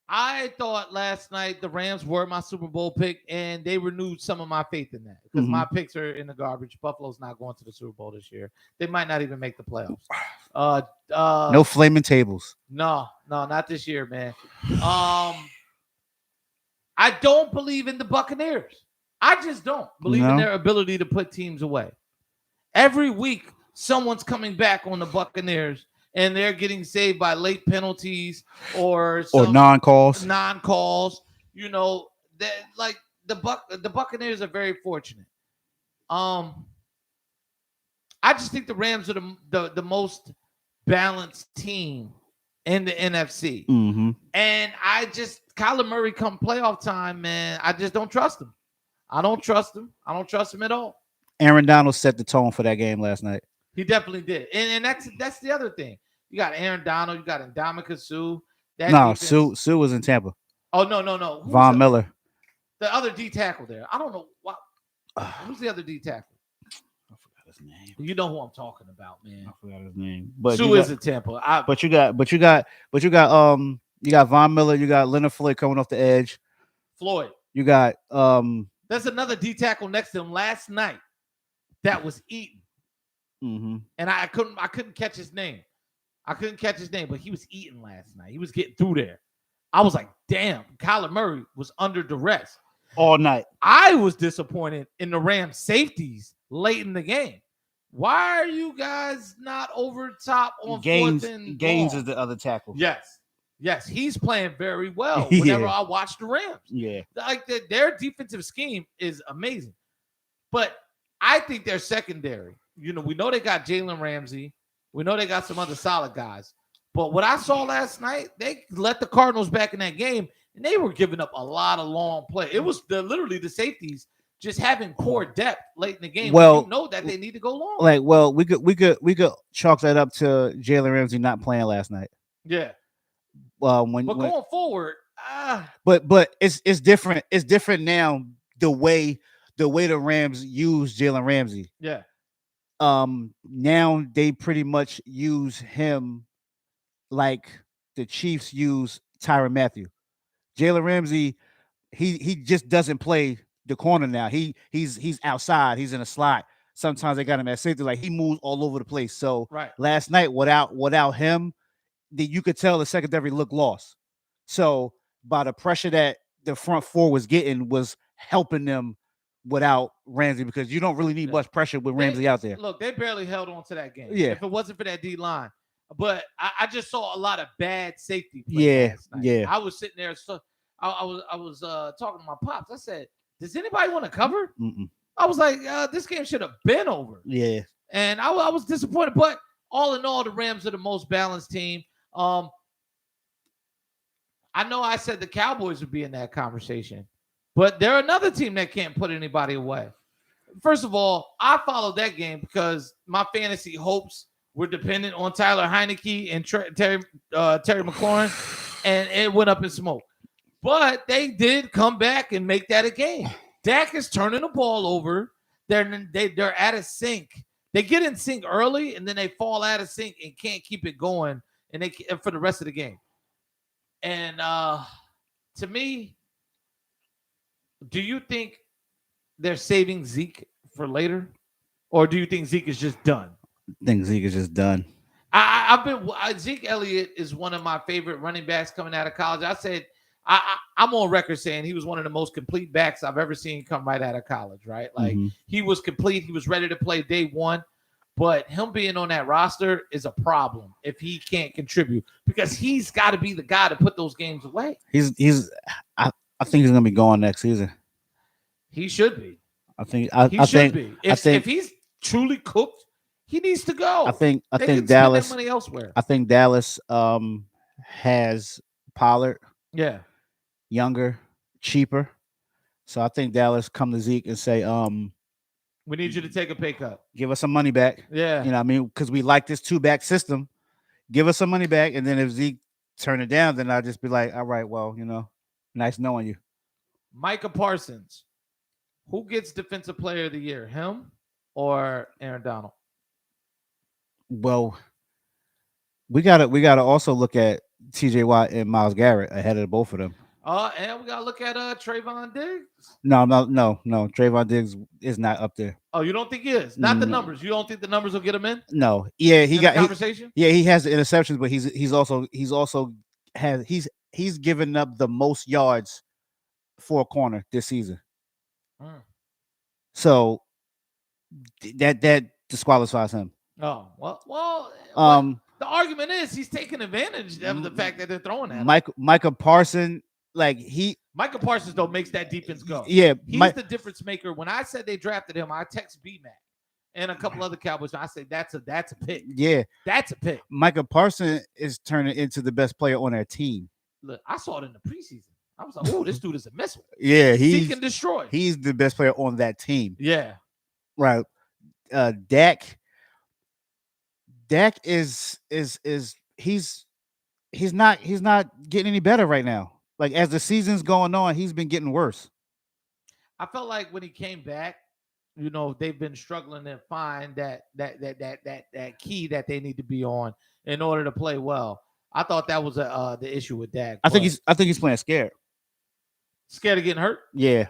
I thought last night the Rams were my Super Bowl pick, and they renewed some of my faith in that because my picks are in the garbage. Buffalo's not going to the Super Bowl this year. They might not even make the playoffs.
No flaming tables.
No, not this year, man. I don't believe in the Buccaneers. I just don't believe in their ability to put teams away. Every week, someone's coming back on the Buccaneers, and they're getting saved by late penalties or
non-calls.
You know, that like the Buccaneers are very fortunate. I just think the Rams are the most balanced team in the NFC. And Kyler Murray come playoff time, man, I just don't trust him. I don't trust him at all.
Aaron Donald set the tone for that game last night.
He definitely did. And that's the other thing. You got Aaron Donald, you got Ndamukong Suh.
Sue was in Tampa.
Oh, no.
Von Miller.
The other D tackle there. I don't know what. Who's the other D tackle?
I forgot his name.
You know who I'm talking about, man.
I forgot his name. But
Sue is in Tampa.
But you got Von Miller. You got Leonard Floyd coming off the edge.
Floyd.
You got
There's another D tackle next to him last night that was eating. And I couldn't catch his name. But he was eating last night. He was getting through there. I was like, damn, Kyler Murray was under duress
all night.
I was disappointed in the Rams safeties late in the game. Why are you guys not over top on
Gaines?
fourth and
Gaines
goal?
is the other tackle.
Yes, he's playing very well whenever I watch the Rams.
Yeah.
Like their defensive scheme is amazing. But I think their secondary, we know they got Jalen Ramsey. We know they got some other solid guys. But what I saw last night, they let the Cardinals back in that game, and they were giving up a lot of long play. It was literally the safeties just having poor depth late in the game.
Well,
you know that they need to go long.
We could chalk that up to Jalen Ramsey not playing last night.
Yeah.
Going
forward,
but it's different. It's different now. The way the Rams use Jalen Ramsey.
Yeah.
Now they pretty much use him like the Chiefs use Tyrann Mathieu. Jalen Ramsey, he just doesn't play the corner now. He's outside. He's in a slot. Sometimes they got him at safety. Like he moves all over the place. So last night, without him, you could tell the secondary looked lost. So by the pressure that the front four was getting was helping them without Ramsey, because you don't really need much pressure with Ramsey out there.
Look, they barely held on to that game.
Yeah.
If it wasn't for that D line. But I just saw a lot of bad safety play last night.
Yeah.
I was sitting there, so I was talking to my pops. I said, "Does anybody want to cover?" I was like, "This game should have been over."
Yeah.
And I was disappointed, but all in all, the Rams are the most balanced team. I know I said the Cowboys would be in that conversation, but they're another team that can't put anybody away. First of all, I followed that game because my fantasy hopes were dependent on Tyler Heineke and Terry McLaurin, and it went up in smoke. But they did come back and make that a game. Dak is turning the ball over. They're out of sync. They get in sync early, and then they fall out of sync and can't keep it going, and for the rest of the game. And to me, do you think they're saving Zeke for later, or do you think Zeke is just done?
I think Zeke is just done.
Zeke Elliott is one of my favorite running backs coming out of college. I said I'm on record saying he was one of the most complete backs I've ever seen come right out of college. Right, like he was complete. He was ready to play day one. But him being on that roster is a problem if he can't contribute, because he's got to be the guy to put those games away.
I think he's gonna be gone next season.
He should be.
He should
be. If he's truly cooked, he needs to go.
I think
Dallas spend that money elsewhere.
I think Dallas has Pollard.
Yeah.
Younger, cheaper. So I think Dallas come to Zeke and say,
we need you to take a pay cut.
Give us some money back.
Yeah.
You know what I mean? Because we like this 2-back system. Give us some money back. And then if Zeke turn it down, then I'll just be like, all right, well, nice knowing you.
Micah Parsons. Who gets Defensive Player of the Year? Him or Aaron Donald?
Well, we gotta also look at T.J. Watt and Miles Garrett ahead of both of them.
And we gotta look at Trayvon Diggs.
No. Trayvon Diggs is not up there.
Oh, you don't think he is? Not the numbers. You don't think the numbers will get him in?
No. Yeah,
in the conversation?
he has the interceptions, but he's given up the most yards for a corner this season.
Mm.
So that disqualifies him.
Oh, well. The argument is he's taking advantage of the fact that they're throwing at him.
Micah Parsons,
Micah Parsons though makes that defense go.
Yeah,
he's the difference maker. When I said they drafted him, I text BMAC and a couple other Cowboys. I say that's a pick.
Yeah,
that's a pick.
Micah Parsons is turning into the best player on their team.
Look, I saw it in the preseason. I was like, oh, this dude is a missile.
Yeah,
he can destroy.
He's the best player on that team.
Yeah,
right. Dak is he's not getting any better right now. Like as the season's going on, he's been getting worse.
I felt like when he came back, they've been struggling to find that key that they need to be on in order to play well. I thought that was the issue with Dak.
I think he's playing scared.
Scared of getting hurt?
Yeah.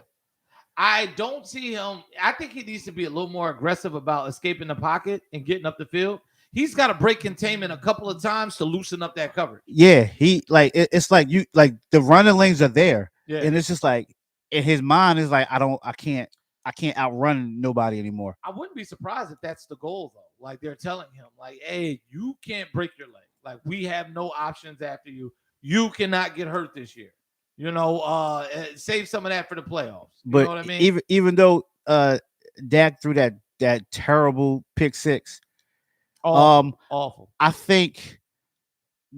I don't see him. I think he needs to be a little more aggressive about escaping the pocket and getting up the field. He's got to break containment a couple of times to loosen up that coverage.
Yeah, it's like the running lanes are there,
yeah.
And it's just like in his mind is like I can't outrun nobody anymore.
I wouldn't be surprised if that's the goal though. Like they're telling him, like, hey, you can't break your leg. Like we have no options after you. You cannot get hurt this year. Save some of that for the playoffs. You know what I mean?
Even though Dak threw that terrible pick six.
Awful.
I think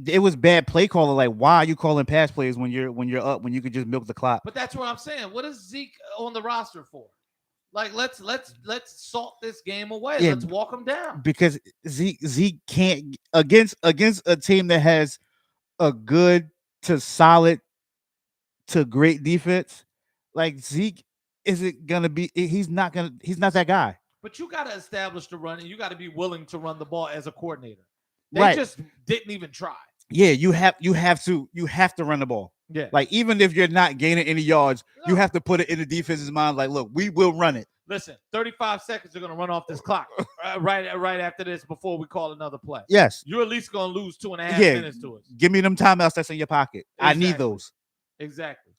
it was bad play calling. Like, why are you calling pass plays when you're up when you could just milk the clock?
But that's what I'm saying. What is Zeke on the roster for? Like, let's salt this game away. Yeah, let's walk him down.
Because Zeke can't against a team that has a good to solid to great defense. Like Zeke isn't gonna be. He's not that guy.
But you got to establish the run, and you got to be willing to run the ball as a coordinator. They
right.
just didn't even try.
Yeah, you have to run the ball.
Yeah,
like even if you're not gaining any yards, you have to put it in the defense's mind. Like, look, we will run it.
Listen, 35 seconds are going to run off this clock right after this before we call another play.
Yes,
you're at least going to lose 2.5 minutes to us.
Give me them timeouts that's in your pocket. Exactly. I need those.
Exactly.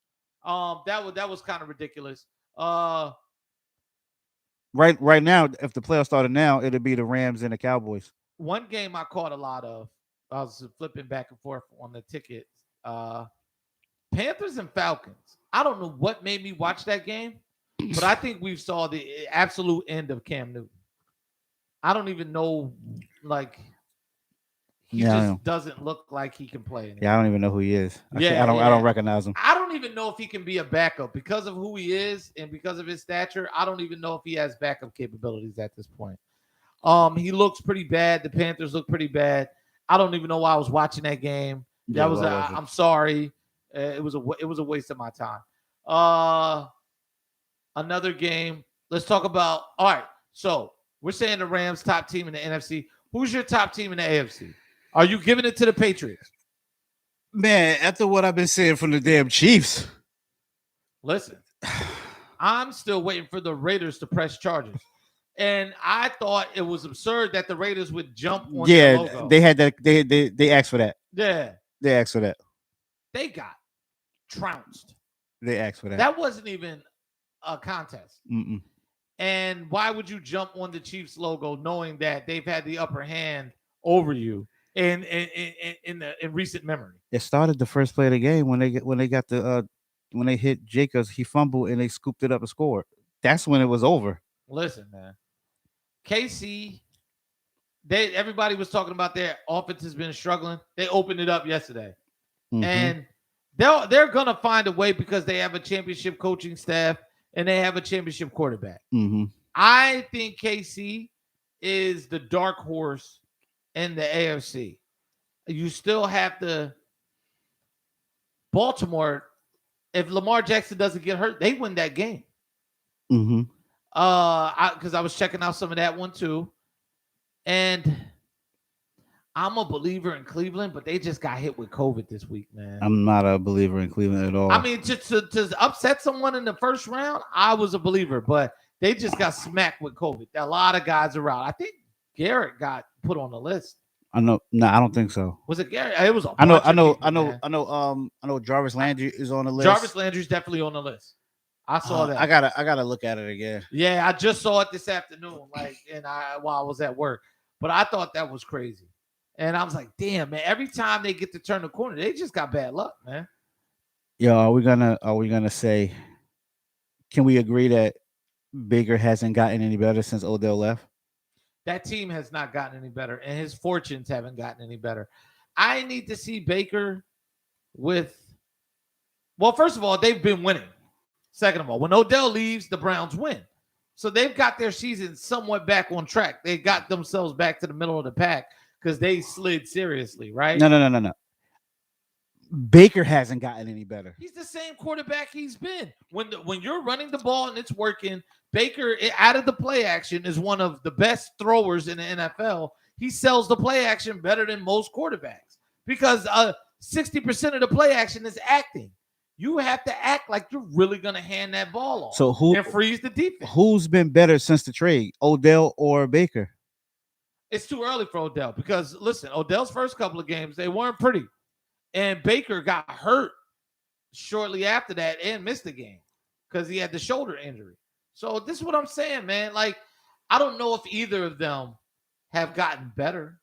That was kind of ridiculous.
Right now, if the playoffs started now, it'd be the Rams and the Cowboys.
One game I caught a lot of. I was flipping back and forth on the tickets. Panthers and Falcons. I don't know what made me watch that game, but I think we saw the absolute end of Cam Newton. I don't even know, like, he just doesn't look like he can play anymore.
Yeah, I don't even know who he is. I don't recognize him.
I don't even know if he can be a backup because of who he is and because of his stature. I don't even know if he has backup capabilities at this point. He looks pretty bad. The Panthers look pretty bad. I don't even know why I was watching that game. I'm sorry. It was a waste of my time. Another game. Let's talk about. All right. So we're saying the Rams top team in the NFC. Who's your top team in the AFC? Are you giving it to the Patriots?
Man, after what I've been saying from the damn Chiefs.
Listen, I'm still waiting for the Raiders to press charges. And I thought it was absurd that the Raiders would jump on their logo.
They had that. They asked for that.
Yeah.
They asked for that.
They got trounced.
They asked for that.
That wasn't even a contest.
Mm-mm.
And why would you jump on the Chiefs logo knowing that they've had the upper hand over you in recent memory?
It started the first play of the game when they hit Jacobs, he fumbled and they scooped it up and scored. That's when it was over.
Listen, man. KC, everybody was talking about their offense has been struggling. They opened it up yesterday. Mm-hmm. And they're gonna find a way because they have a championship coaching staff and they have a championship quarterback.
Mm-hmm.
I think KC is the dark horse in the AFC. You still have to Baltimore. If Lamar Jackson doesn't get hurt, they win that game.
Mm-hmm.
Because I was checking out some of that one too, and I'm a believer in Cleveland, but they just got hit with COVID this week, man.
I'm not a believer in Cleveland at all.
I mean, to upset someone in the first round, I was a believer, but they just got smacked with COVID. A lot of guys are out. I think Garrett got put on the list.
I know. No, I don't think so.
Was it Garrett? It was a
I know.
bunch
I
of
know.
people,
I know.
man.
I know. Jarvis Landry is on the list.
Jarvis Landry's definitely on the list. I saw that.
I gotta look at it again.
Yeah, I just saw it this afternoon, while I was at work. But I thought that was crazy. And I was like, damn, man, every time they get to turn the corner, they just got bad luck, man.
Yo, are we gonna say, can we agree that Baker hasn't gotten any better since Odell left?
That team has not gotten any better, and his fortunes haven't gotten any better. I need to see Baker well, first of all, they've been winning. Second of all, when Odell leaves, the Browns win. So they've got their season somewhat back on track. They got themselves back to the middle of the pack because they slid seriously, right?
No. Baker hasn't gotten any better.
He's the same quarterback he's been. When you're running the ball and it's working, Baker, out of the play action, is one of the best throwers in the NFL. He sells the play action better than most quarterbacks because 60% of the play action is acting. You have to act like you're really going to hand that ball off.
So
and freeze the defense.
Who's been better since the trade, Odell or Baker?
It's too early for Odell because, listen, Odell's first couple of games, they weren't pretty. And Baker got hurt shortly after that and missed the game because he had the shoulder injury. So this is what I'm saying, man. Like, I don't know if either of them have gotten better.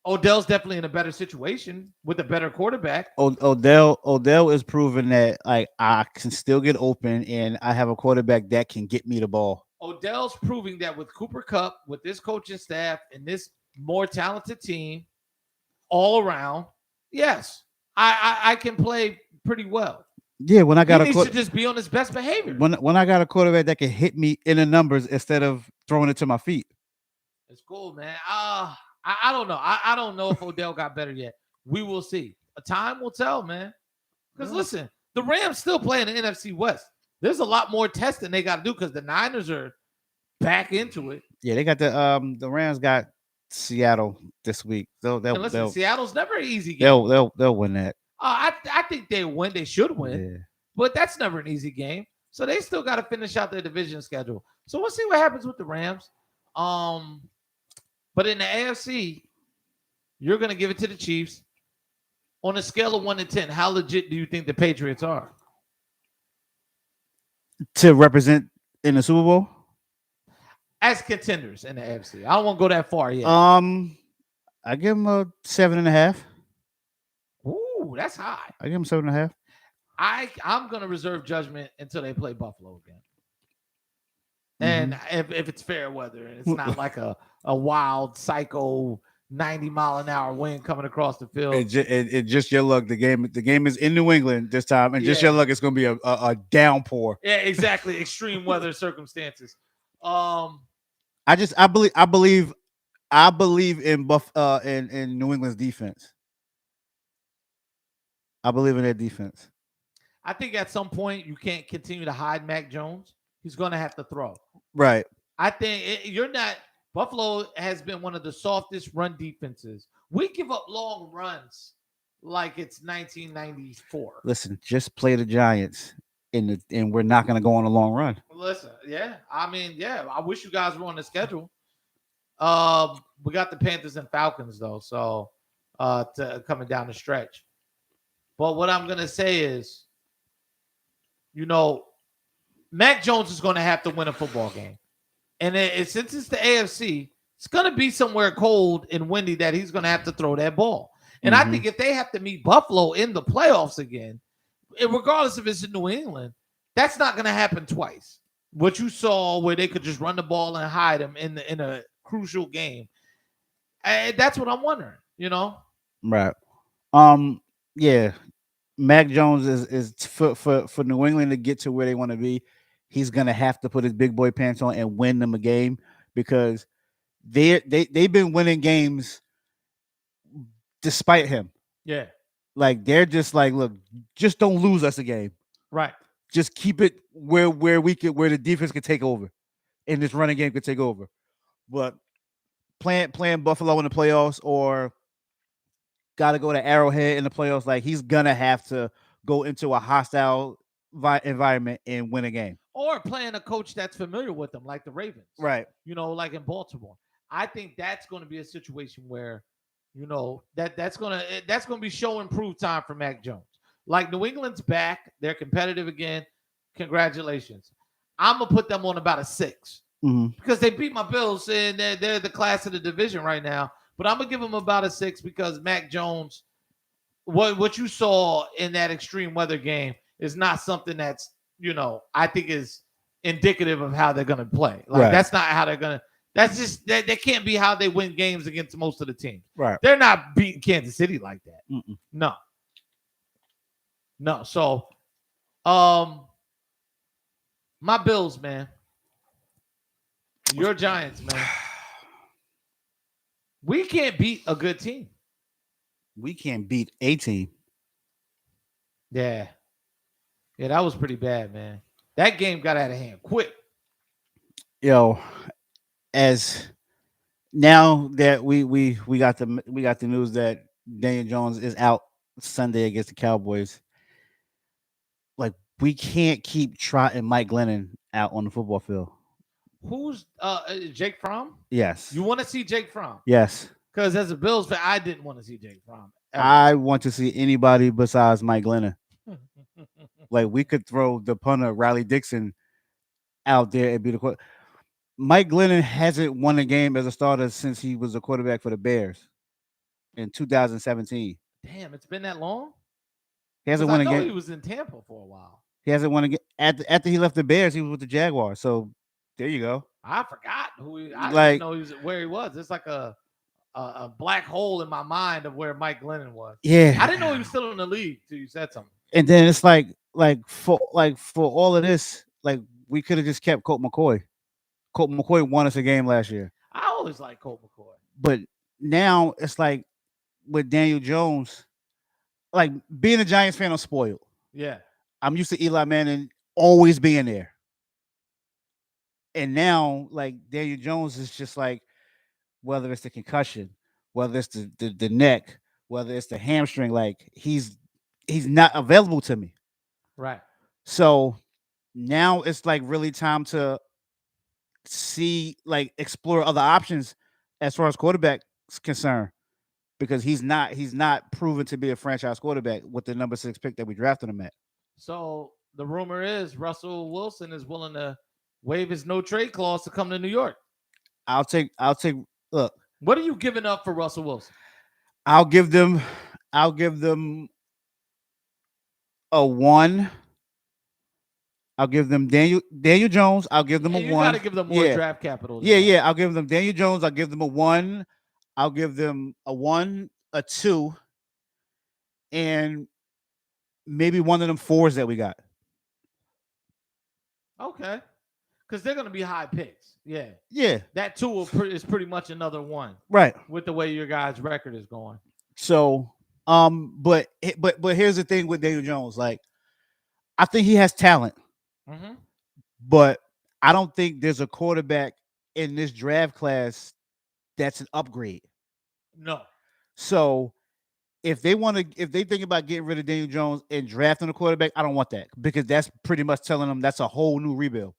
Odell's definitely in a better situation with a better quarterback.
Odell is proving that, like, I can still get open and I have a quarterback that can get me the ball.
Odell's proving that with Cooper Kupp, with this coaching staff and this more talented team all around, yes, I can play pretty well.
Yeah, when I got
he needs to just be on his best behavior.
When I got a quarterback that can hit me in the numbers instead of throwing it to my feet.
It's cool, man. I don't know. I don't know if Odell got better yet. We will see. Time will tell, man. Because listen, the Rams still play in the NFC West. There's a lot more testing they got to do because the Niners are back into it.
Yeah, they got the Rams got Seattle this week. They'll
Seattle's never an easy game.
They'll win that.
I think they win. They should win.
Yeah.
But that's never an easy game. So they still got to finish out their division schedule. So we'll see what happens with the Rams. But in the AFC, you're going to give it to the Chiefs. On a scale of 1 to 10, how legit do you think the Patriots are?
To represent in the Super Bowl?
As contenders in the AFC. I don't want to go that far yet.
I give them a 7.5.
Ooh, that's high.
I give them 7.5.
I'm going to reserve judgment until they play Buffalo again. And if it's fair weather and it's not like a wild psycho 90-mile-an-hour wind coming across the field.
It just your luck. The game is in New England this time, and just your luck. It's going to be a downpour.
Yeah, exactly. Extreme weather circumstances.
I believe in New England's defense. I believe in their defense.
I think at some point you can't continue to hide Mac Jones. He's going to have to throw.
Right.
I think Buffalo has been one of the softest run defenses. We give up long runs like it's 1994.
Listen, just play the Giants, and we're not going to go on a long run.
Listen, yeah. I mean, yeah. I wish you guys were on the schedule. We got the Panthers and Falcons though, so coming down the stretch. But what I'm going to say is, Mac Jones is going to have to win a football game. And since it's the AFC, it's going to be somewhere cold and windy that he's going to have to throw that ball. And I think if they have to meet Buffalo in the playoffs again, regardless if it's in New England, that's not going to happen twice. What you saw where they could just run the ball and hide him in a crucial game. That's what I'm wondering,
Right. Yeah. Mac Jones is for New England to get to where they want to be. He's gonna have to put his big boy pants on and win them a game because they've been winning games despite him.
Yeah.
Like they're just like, look, just don't lose us a game.
Right.
Just keep it where the defense can take over and this running game can take over. But playing Buffalo in the playoffs or got to go to Arrowhead in the playoffs, like he's gonna have to go into a hostile environment and win a game.
Or playing a coach that's familiar with them, like the Ravens.
Right.
Like in Baltimore. I think that's going to be a situation where, that's going to be show and prove time for Mac Jones. Like New England's back, they're competitive again. Congratulations. I'm gonna put them on about a 6 because they beat my Bills and they're the class of the division right now. But I'm gonna give them about a 6 because Mac Jones, what you saw in that extreme weather game is not something that's I think is indicative of how they're gonna play. Like that's not how they're gonna. That's just that can't be how they win games against most of the teams.
Right.
They're not beating Kansas City like that.
Mm-mm.
No. So, my Bills, man. Your Giants, man. We can't beat a good team.
We can't beat a team.
Yeah, that was pretty bad, man. That game got out of hand quick.
As now that we got the news that Daniel Jones is out Sunday against the Cowboys, like we can't keep trotting Mike Glennon out on the football field.
Who's Jake Fromm?
Yes.
You want to see Jake Fromm?
Yes.
Because as a Bills fan, I didn't want to see Jake Fromm.
I want to see anybody besides Mike Glennon. Like we could throw the punter Riley Dixon out there and be the quarterback. Mike Glennon hasn't won a game as a starter since he was a quarterback for the Bears in 2017.
Damn, it's been that long?
He hasn't won a game.
He was in Tampa for a while.
He hasn't won a game. After he left the Bears, he was with the Jaguars. So there you go.
I forgot I didn't know where he was. It's like a black hole in my mind of where Mike Glennon was.
Yeah.
I didn't know he was still in the league till you said something.
And then it's like for all of this, like we could have just kept Colt McCoy. Colt McCoy won us a game last year.
I always like Colt McCoy.
But now it's like with Daniel Jones, like being a Giants fan, I'm spoiled.
Yeah.
I'm used to Eli Manning always being there. And now, like Daniel Jones is just like, whether it's the concussion, whether it's the neck, whether it's the hamstring, like he's not available to me.
Right.
So now it's like really time to explore other options as far as quarterback is concerned, because he's not proven to be a franchise quarterback with the number 6 pick that we drafted him at.
So the rumor is Russell Wilson is willing to waive his no trade clause to come to New York.
I'll take look.
What are you giving up for Russell Wilson?
I'll give them a 1. I'll give them Daniel Jones. I'll give them a 1. You
gotta give them more draft capital.
Yeah. I'll give them Daniel Jones. I'll give them a 1. I'll give them a 1, a 2, and maybe one of them 4s that we got.
Okay. Because they're going to be high picks. Yeah.
Yeah.
That 2 is pretty much another 1.
Right.
With the way your guys' record is going.
So, but here's the thing with Daniel Jones. Like, I think he has talent.
Mm-hmm.
But I don't think there's a quarterback in this draft class that's an upgrade.
No.
So if they think about getting rid of Daniel Jones and drafting a quarterback, I don't want that, because that's pretty much telling them that's a whole new rebuild.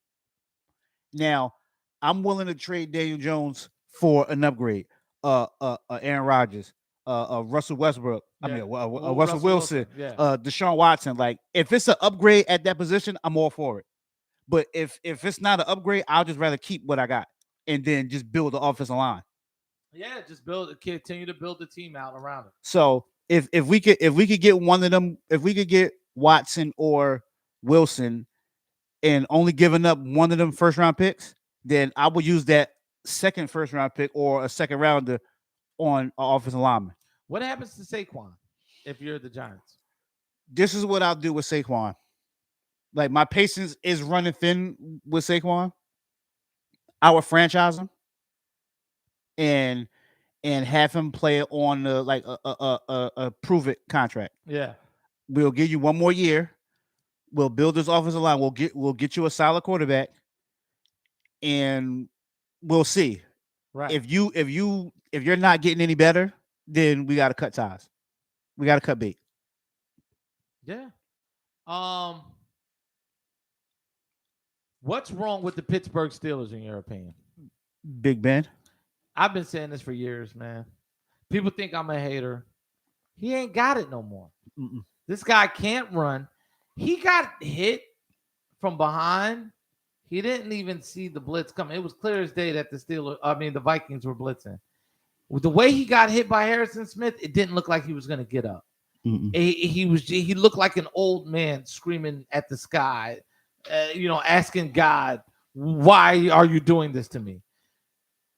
Now, I'm willing to trade Daniel Jones for an upgrade. Aaron Rodgers, Russell Westbrook. Yeah. Russell Wilson.
Yeah.
Deshaun Watson. Like, if it's an upgrade at that position, I'm all for it. But if it's not an upgrade, I'll just rather keep what I got and then just build the offensive line.
Yeah, just continue to build the team out around it.
So if we could get one of them, if we could get Watson or Wilson, and only giving up one of them first round picks, then I would use that second first round pick or a second rounder on an offensive lineman.
What happens to Saquon if you're the Giants?
This is what I'll do with Saquon. Like, my patience is running thin with Saquon. I would franchise him and have him play on a prove it contract.
Yeah.
We'll give you one more year. We'll build this offensive line. We'll get you a solid quarterback, and we'll see.
Right.
If you're not getting any better, then we got to cut ties. We got to cut bait.
Yeah. What's wrong with the Pittsburgh Steelers in your opinion?
Big Ben.
I've been saying this for years, man. People think I'm a hater. He ain't got it no more.
Mm-mm.
This guy can't run. He got hit from behind. He didn't even see the blitz coming. It was clear as day that the Vikings were blitzing. With the way he got hit by Harrison Smith, it didn't look like he was going to get up. He looked like an old man screaming at the sky, asking God, "Why are you doing this to me?"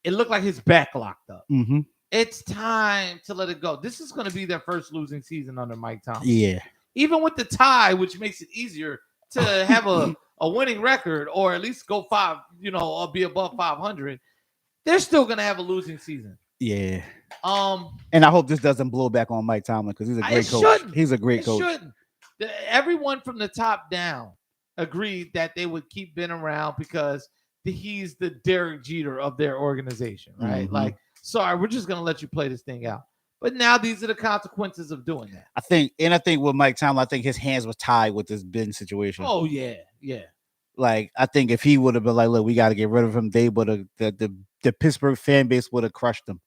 It looked like his back locked up.
Mm-hmm.
It's time to let it go. This is going to be their first losing season under Mike Tomlin.
Yeah.
Even with the tie, which makes it easier to have a winning record or at least go 5, or be above 500, they're still going to have a losing season.
Yeah. And I hope this doesn't blow back on Mike Tomlin because he's a great coach. He's a great coach.
Shouldn't. Everyone from the top down agreed that they would keep Ben around because he's the Derek Jeter of their organization, right?
Mm-hmm.
Like, sorry, we're just going to let you play this thing out. But now these are the consequences of doing that.
I think with Mike Tomlin, I think his hands were tied with this Ben situation.
Oh, yeah, yeah.
Like, I think if he would have been like, look, we got to get rid of him, they would have, the Pittsburgh fan base would have crushed him.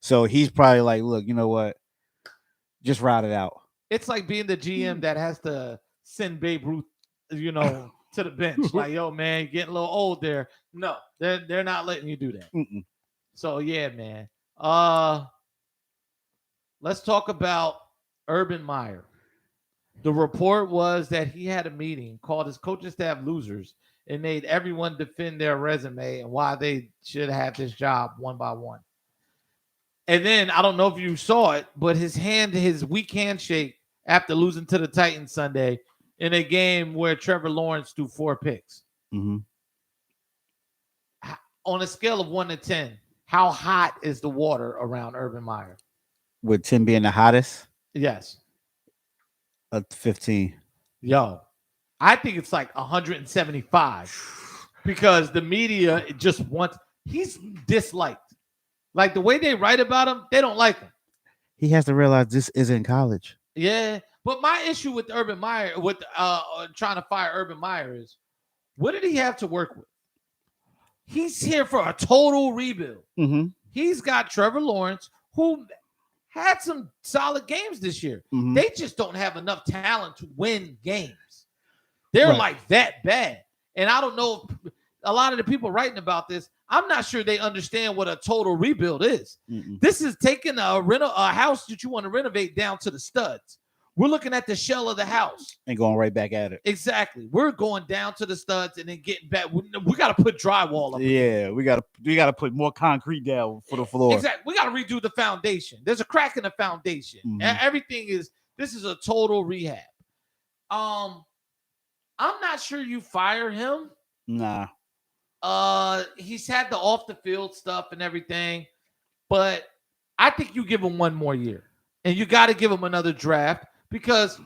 So he's probably like, look, you know what? Just ride it out.
It's like being the GM that has to send Babe Ruth, to the bench. Like, yo, man, you're getting a little old there. No, they're not letting you do that.
Mm-mm.
So, yeah, man. Let's talk about Urban Meyer. The report was that he had a meeting, called his coaching staff losers, and made everyone defend their resume and why they should have this job one by one. And then, I don't know if you saw it, but his weak handshake after losing to the Titans Sunday in a game where Trevor Lawrence threw 4 picks.
Mm-hmm.
On a scale of 1 to 10, how hot is the water around Urban Meyer?
With 10 being the hottest?
Yes.
15.
Yo, I think it's like 175 because the media just wants, he's disliked. Like the way they write about him, they don't like him.
He has to realize this isn't college.
Yeah. But my issue with Urban Meyer, with trying to fire Urban Meyer is, what did he have to work with? He's here for a total rebuild.
Mm-hmm.
He's got Trevor Lawrence, who had some solid games this year.
Mm-hmm.
They just don't have enough talent to win games. They're like that bad. And I don't know if a lot of the people writing about this, I'm not sure they understand what a total rebuild is.
Mm-mm.
This is taking a house that you want to renovate down to the studs. We're looking at the shell of the house.
And going right back at it.
Exactly. We're going down to the studs and then getting back. We got to put drywall up.
Yeah, we got to put more concrete down for the floor.
Exactly. We got to redo the foundation. There's a crack in the foundation.
Mm-hmm.
Everything this is a total rehab. I'm not sure you fire him.
Nah.
He's had the off the field stuff and everything, but I think you give him one more year and you got to give him another draft because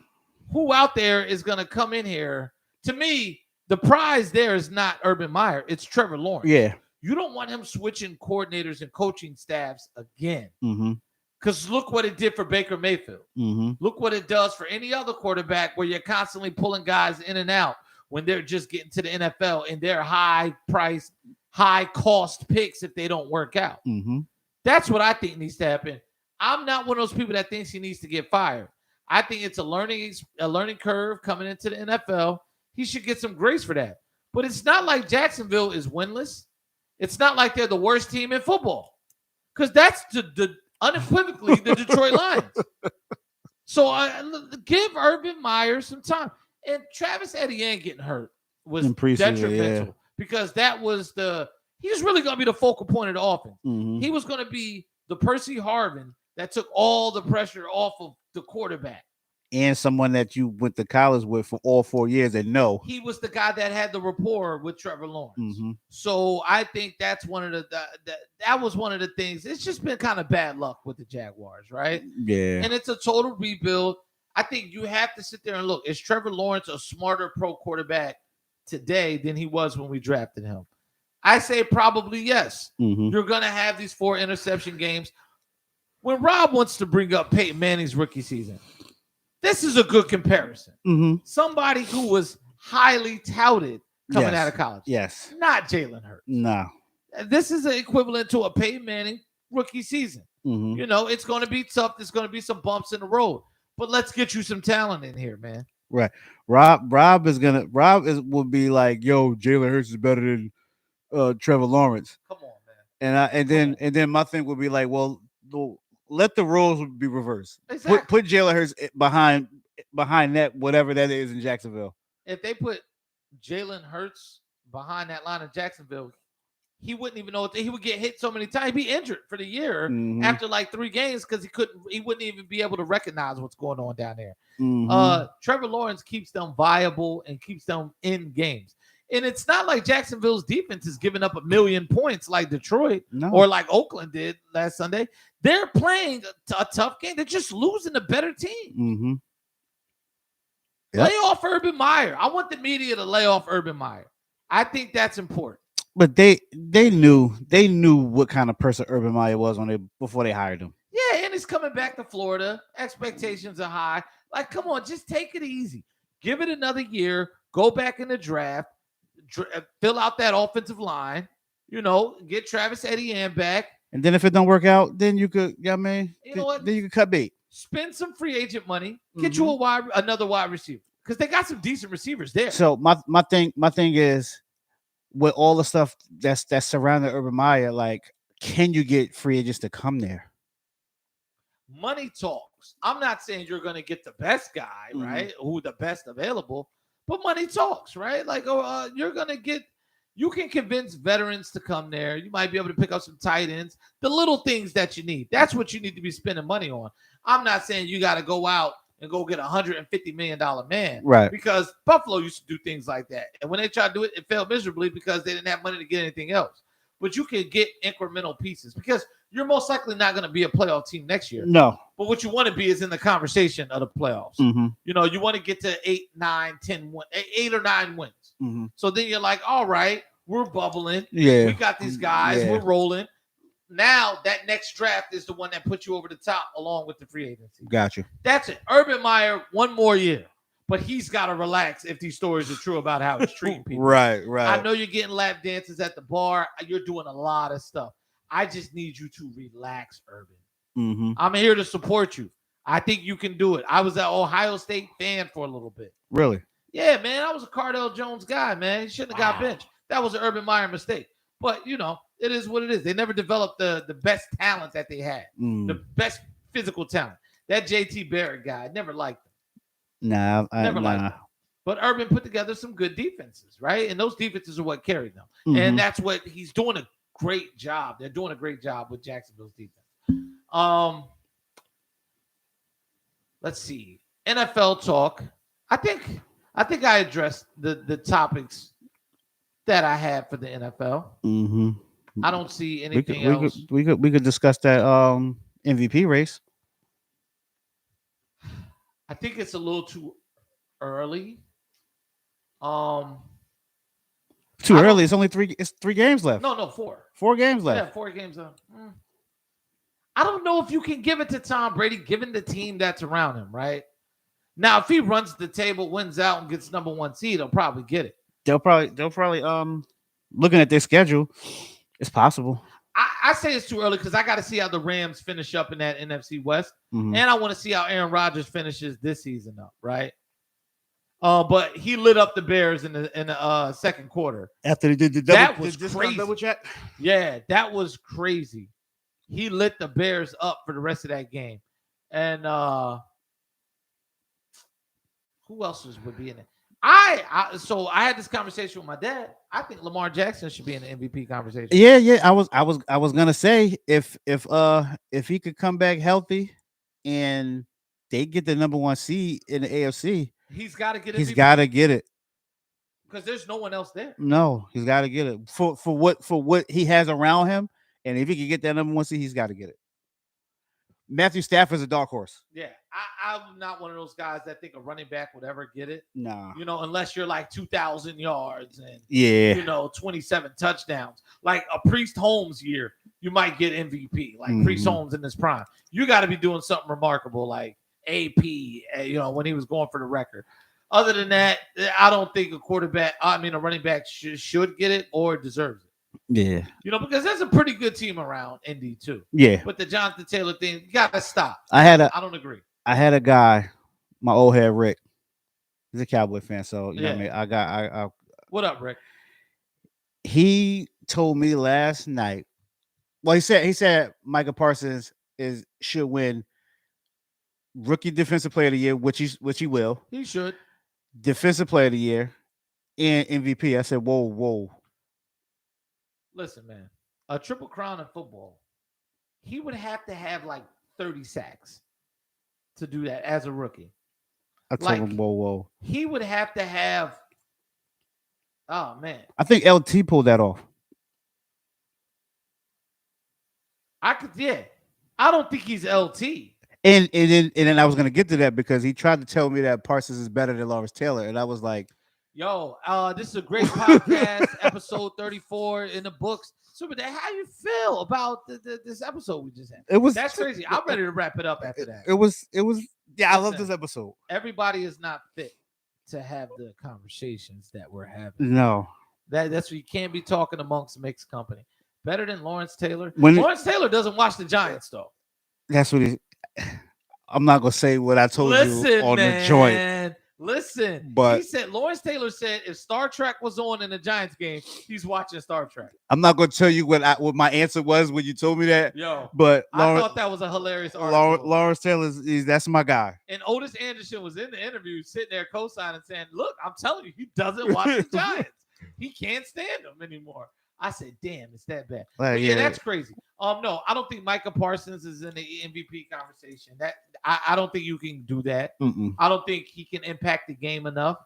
who out there is going to come in here? To me, the prize there is not Urban Meyer. It's Trevor Lawrence.
Yeah.
You don't want him switching coordinators and coaching staffs again.
Mm-hmm.
Because look what it did for Baker Mayfield.
Mm-hmm.
Look what it does for any other quarterback where you're constantly pulling guys in and out when they're just getting to the NFL and they're high-priced, high-cost picks if they don't work out.
Mm-hmm.
That's what I think needs to happen. I'm not one of those people that thinks he needs to get fired. I think it's a learning curve coming into the NFL. He should get some grace for that. But it's not like Jacksonville is winless. It's not like they're the worst team in football. Because that's the unequivocally the Detroit Lions. So give Urban Meyer some time. And Travis Etienne getting hurt was detrimental because that was he was really going to be the focal point of the offense.
Mm-hmm.
He was going to be the Percy Harvin that took all the pressure off of the quarterback.
And someone that you went to college with for all 4 years and know.
He was the guy that had the rapport with Trevor Lawrence.
Mm-hmm.
So I think that's one of that was one of the things. It's just been kind of bad luck with the Jaguars, right?
Yeah.
And it's a total rebuild. I think you have to sit there and look. Is Trevor Lawrence a smarter pro quarterback today than he was when we drafted him? I say probably yes.
Mhm.
You're going to have these 4 interception games. When Rob wants to bring up Peyton Manning's rookie season, this is a good comparison.
Mhm.
Somebody who was highly touted coming
Yes.
out of college.
Yes.
Not Jalen Hurts.
No.
This is equivalent to a Peyton Manning rookie season.
Mhm.
You know, it's going to be tough. There's going to be some bumps in the road. But let's get you some talent in here, man.
Right. Rob will be like, yo, Jalen Hurts is better than Trevor Lawrence.
Come on, man.
And then my thing would be like, well, let the roles be reversed.
Exactly.
Put Jalen Hurts behind that, whatever that is in Jacksonville.
If they put Jalen Hurts behind that line in Jacksonville, he wouldn't even know he would get hit so many times. He'd be injured for the year after like 3 games because he wouldn't even be able to recognize what's going on down there. Trevor Lawrence keeps them viable and keeps them in games. And it's not like Jacksonville's defense is giving up 1,000,000 points like Detroit or like Oakland did last Sunday. They're playing a tough game. They're just losing a better team. Yep. Lay off Urban Meyer. I want the media to lay off Urban Meyer. I think that's important.
But they knew what kind of person Urban Meyer was before they hired him.
Yeah, and he's coming back to Florida. Expectations are high. Like, come on, just take it easy. Give it another year. Go back in the draft. Fill out that offensive line. You know, get Travis Etienne back.
And then if it don't work out, then you could, then you could cut bait.
Spend some free agent money. Get you another wide receiver because they got some decent receivers there.
So my thing is, with all the stuff that's surrounding Urban Meyer, like, can you get free agents to come there?
Money talks. I'm not saying you're going to get the best guy, right? Who the best available, but money talks, right? Like, you can convince veterans to come there. You might be able to pick up some tight ends, the little things that you need. That's what you need to be spending money on. I'm not saying you got to go out and go get $150 million man.
Right.
Because Buffalo used to do things like that. And when they tried to do it, it failed miserably because they didn't have money to get anything else. But you can get incremental pieces because you're most likely not going to be a playoff team next year.
No.
But what you want to be is in the conversation of the playoffs. You know, you want to get to 8 or 9 wins. So then you're like, all right, we're bubbling.
Yeah.
We got these guys. Yeah. We're rolling. Now that next draft is the one that puts you over the top along with the free agency.
Got you.
That's it. Urban Meyer, 1 more year. But he's got to relax if these stories are true about how he's treating people.
Right.
I know you're getting lap dances at the bar. You're doing a lot of stuff. I just need you to relax, Urban. I'm here to support you. I think you can do it. I was an Ohio State fan for a little bit.
Really?
Yeah, man. I was a Cardale Jones guy, man. He shouldn't have got benched. That was an Urban Meyer mistake. But, you know, it is what it is. They never developed the best talent that they had, the best physical talent. That JT Barrett guy, never liked him. Never liked him. But Urban put together some good defenses, right? And those defenses are what carried them. And that's what he's doing a great job. They're doing a great job with Jacksonville's defense. Let's see. NFL talk. I think I addressed the topics that I had for the NFL. I don't see anything else.
We could discuss that MVP race.
I think it's a little too early.
Too early. It's only 3. It's 3 games left.
No, 4.
4 games left.
Yeah, 4 games left. I don't know if you can give it to Tom Brady, given the team that's around him. Right now, if he runs the table, wins out, and gets number 1 seed, he'll probably get it. They'll
probably looking at their schedule, it's possible.
I say it's too early because I got to see how the Rams finish up in that NFC West, and I want to see how Aaron Rodgers finishes this season up, right? But he lit up the Bears in the second quarter.
After they did the
that was crazy.
Double check.
Yeah, that was crazy. He lit the Bears up for the rest of that game, and who else would be in it? So I had this conversation with my dad. I think Lamar Jackson should be in the MVP conversation.
Yeah. I was gonna say if he could come back healthy and they get the number 1 seed in the AFC,
he's got to get it.
He's got to get it
because there's no one else there.
No, he's got to get it for what he has around him, and if he can get that number 1 seed, he's got to get it. Matthew Stafford's a dark horse.
Yeah, I'm not one of those guys that think a running back would ever get it.
Nah.
Unless you're like 2,000 yards and
Yeah.
27 touchdowns, like a Priest Holmes year, you might get MVP. Like Priest Holmes in his prime, you got to be doing something remarkable, like AP. When he was going for the record. Other than that, I don't think a running back should get it or deserves it.
Yeah.
Because there's a pretty good team around Indy too.
Yeah.
But the Jonathan Taylor thing, you gotta stop.
I
don't agree.
I had a guy, my old head Rick. He's a Cowboy fan, so you know
Yeah.
what I mean.
What up, Rick?
He told me last night. Well, he said Micah Parsons should win Rookie Defensive Player of the Year, which he will.
He should.
Defensive Player of the Year and MVP. I said, whoa.
Listen, man, a triple crown in football, he would have to have like 30 sacks to do that as a rookie.
I told him, whoa.
He would have to have. Oh man,
I think LT pulled that off.
Yeah. I don't think he's LT.
And then I was gonna get to that because he tried to tell me that Parsons is better than Lawrence Taylor, and I was like,
"Yo, this is a great podcast, episode 34 in the books." Super Dad, how you feel about this episode we just had? That's crazy. I'm ready to wrap it up after that.
It was. Yeah, I love this episode.
Everybody is not fit to have the conversations that we're having.
No,
that's what you can't be talking amongst mixed company. Better than Lawrence Taylor. Lawrence Taylor doesn't watch the Giants though.
That's what he. I'm not gonna say what I told you on the joint.
Listen,
but
he said Lawrence Taylor said if Star Trek was on in the Giants game, he's watching Star Trek.
I'm not gonna tell you what my answer was when you told me that.
Yo,
but
I thought that was a hilarious article.
Lawrence Taylor that's my guy.
And Otis Anderson was in the interview, sitting there co-signing, saying, "Look, I'm telling you, he doesn't watch the Giants. He can't stand them anymore." I said, "Damn, it's that bad." Yeah, that's crazy. No, I don't think Micah Parsons is in the MVP conversation. That I don't think you can do that.
Mm-mm.
I don't think he can impact the game enough.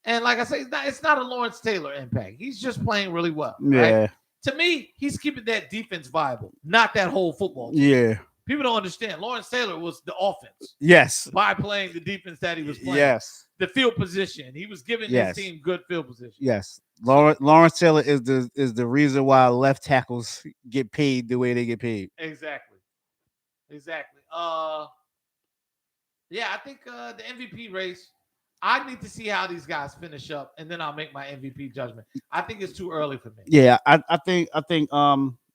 And like I say, it's not a Lawrence Taylor impact. He's just playing really well.
Yeah.
Right? To me, he's keeping that defense viable, not that whole football team.
Yeah.
People don't understand. Lawrence Taylor was the offense.
Yes.
By playing the defense that he was playing.
Yes.
The field position. He was giving his team good field position.
Yes. Lawrence Taylor is the reason why left tackles get paid the way they get paid.
Exactly. Yeah, I think the MVP race, I need to see how these guys finish up, and then I'll make my MVP judgment. I think it's too early for me.
Yeah, I think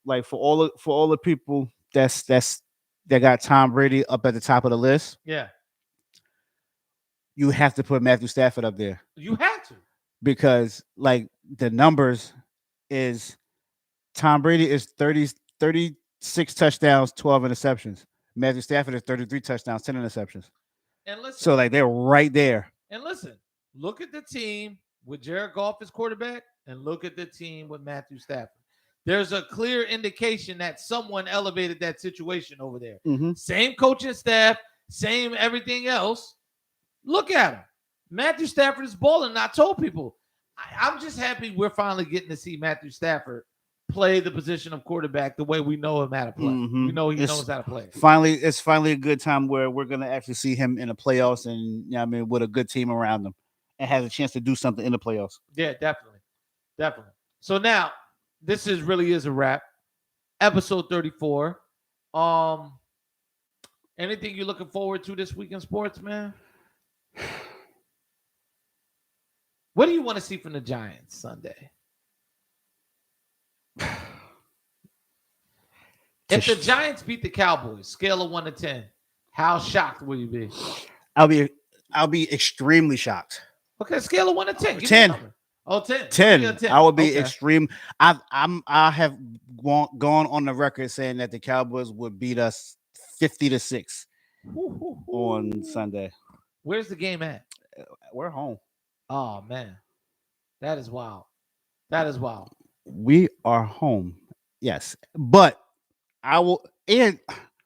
like for all the people that got Tom Brady up at the top of the list.
Yeah.
You have to put Matthew Stafford up there.
You have to.
Because like the numbers is Tom Brady is 36 touchdowns, 12 interceptions. Matthew Stafford is 33 touchdowns, 10 interceptions.
And listen,
so like they're right there.
And listen, look at the team with Jared Goff as quarterback and look at the team with Matthew Stafford. There's a clear indication that someone elevated that situation over there.
Mm-hmm.
Same coaching staff, same everything else. Look at him. Matthew Stafford is balling. And I told people, I'm just happy we're finally getting to see Matthew Stafford play the position of quarterback the way we know him how to play.
Mm-hmm.
We know he knows how to play.
It's finally a good time where we're going to actually see him in the playoffs and with a good team around him and has a chance to do something in the playoffs.
Yeah, definitely. So now this really is a wrap. Episode 34. Anything you're looking forward to this week in sports, man? What do you want to see from the Giants Sunday? If the Giants beat the Cowboys, scale of 1 to 10, how shocked will you be?
I'll be extremely shocked.
Okay, scale of 1 to 10.
10.
Oh, 10.
10. I would be extreme. I have gone on the record saying that the Cowboys would beat us 50-6 on Sunday.
Where's the game at?
We're home.
Oh man, that is wild.
We are home. Yes, but I will. And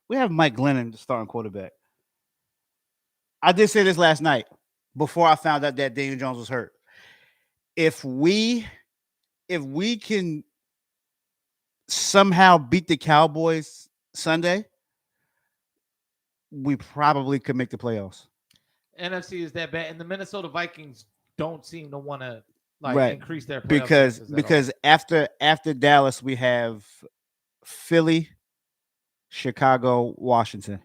we have Mike Glennon, the starting quarterback. I did say this last night before I found out that Daniel Jones was hurt. If we can somehow beat the Cowboys Sunday, we probably could make the playoffs.
NFC is that bad, and the Minnesota Vikings don't seem to want to
Right.
increase their playoff
Because
chances at all.
because after Dallas we have Philly, Chicago, Washington.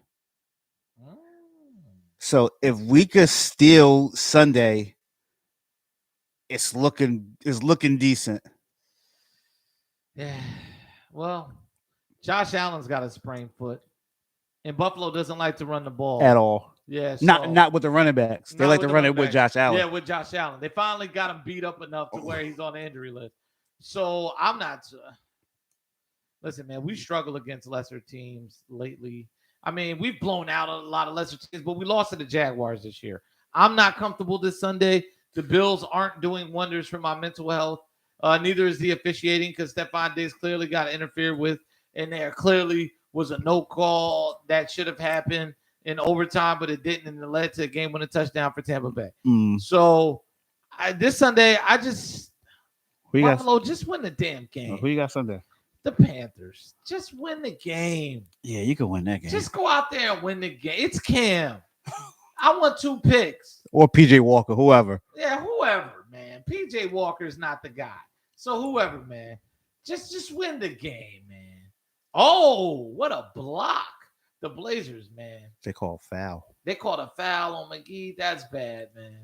Mm.
So if we could steal Sunday, it's looking decent.
Yeah. Well, Josh Allen's got a sprained foot, and Buffalo doesn't like to run the ball
At all.
Yeah,
Not with the running backs. They
not
like
with
to
the
run it
running
with
backs.
Josh Allen.
Yeah, with Josh Allen. They finally got him beat up enough to where he's on the injury list. So I'm not. Listen, man, we struggle against lesser teams lately. I mean, we've blown out a lot of lesser teams, but we lost to the Jaguars this year. I'm not comfortable this Sunday. The Bills aren't doing wonders for my mental health. Neither is the officiating because Stephon Diggs clearly got interfered with, and there clearly was a no call that should have happened in overtime, but it didn't, and it led to a game-winning touchdown for Tampa Bay. So this Sunday, Buffalo, just win the damn game.
Who you got Sunday?
The Panthers. Just win the game.
Yeah, you can win that game.
Just go out there and win the game. It's Cam. I want 2 picks.
Or PJ Walker, whoever.
Yeah, whoever, man. PJ Walker's not the guy. So whoever, man. Just win the game, man. Oh, what a block. The Blazers, man.
They call foul.
They called a foul on McGee. That's bad, man.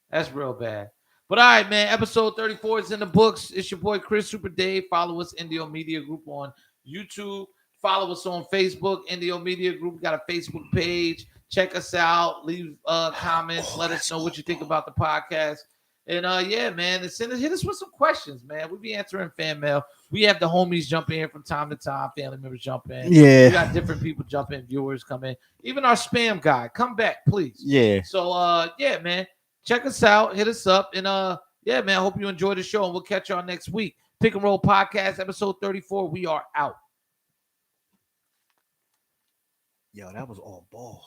That's real bad. But all right, man. Episode 34 is in the books. It's your boy Chris Super Dave. Follow us, Indio Media Group, on YouTube. Follow us on Facebook, Indio Media Group. We got a Facebook page. Check us out. Leave comments. Let us know what you think about the podcast. And yeah, man, hit us with some questions, man. We'll be answering fan mail. We have the homies jump in from time to time. Family members jump in.
Yeah.
We got different people jump in. Viewers come in. Even our spam guy. Come back, please.
Yeah.
So yeah, man. Check us out. Hit us up. And yeah, man. I hope you enjoy the show. And we'll catch y'all next week. Pick and Roll Podcast, episode 34. We are out.
Yo, that was all ball.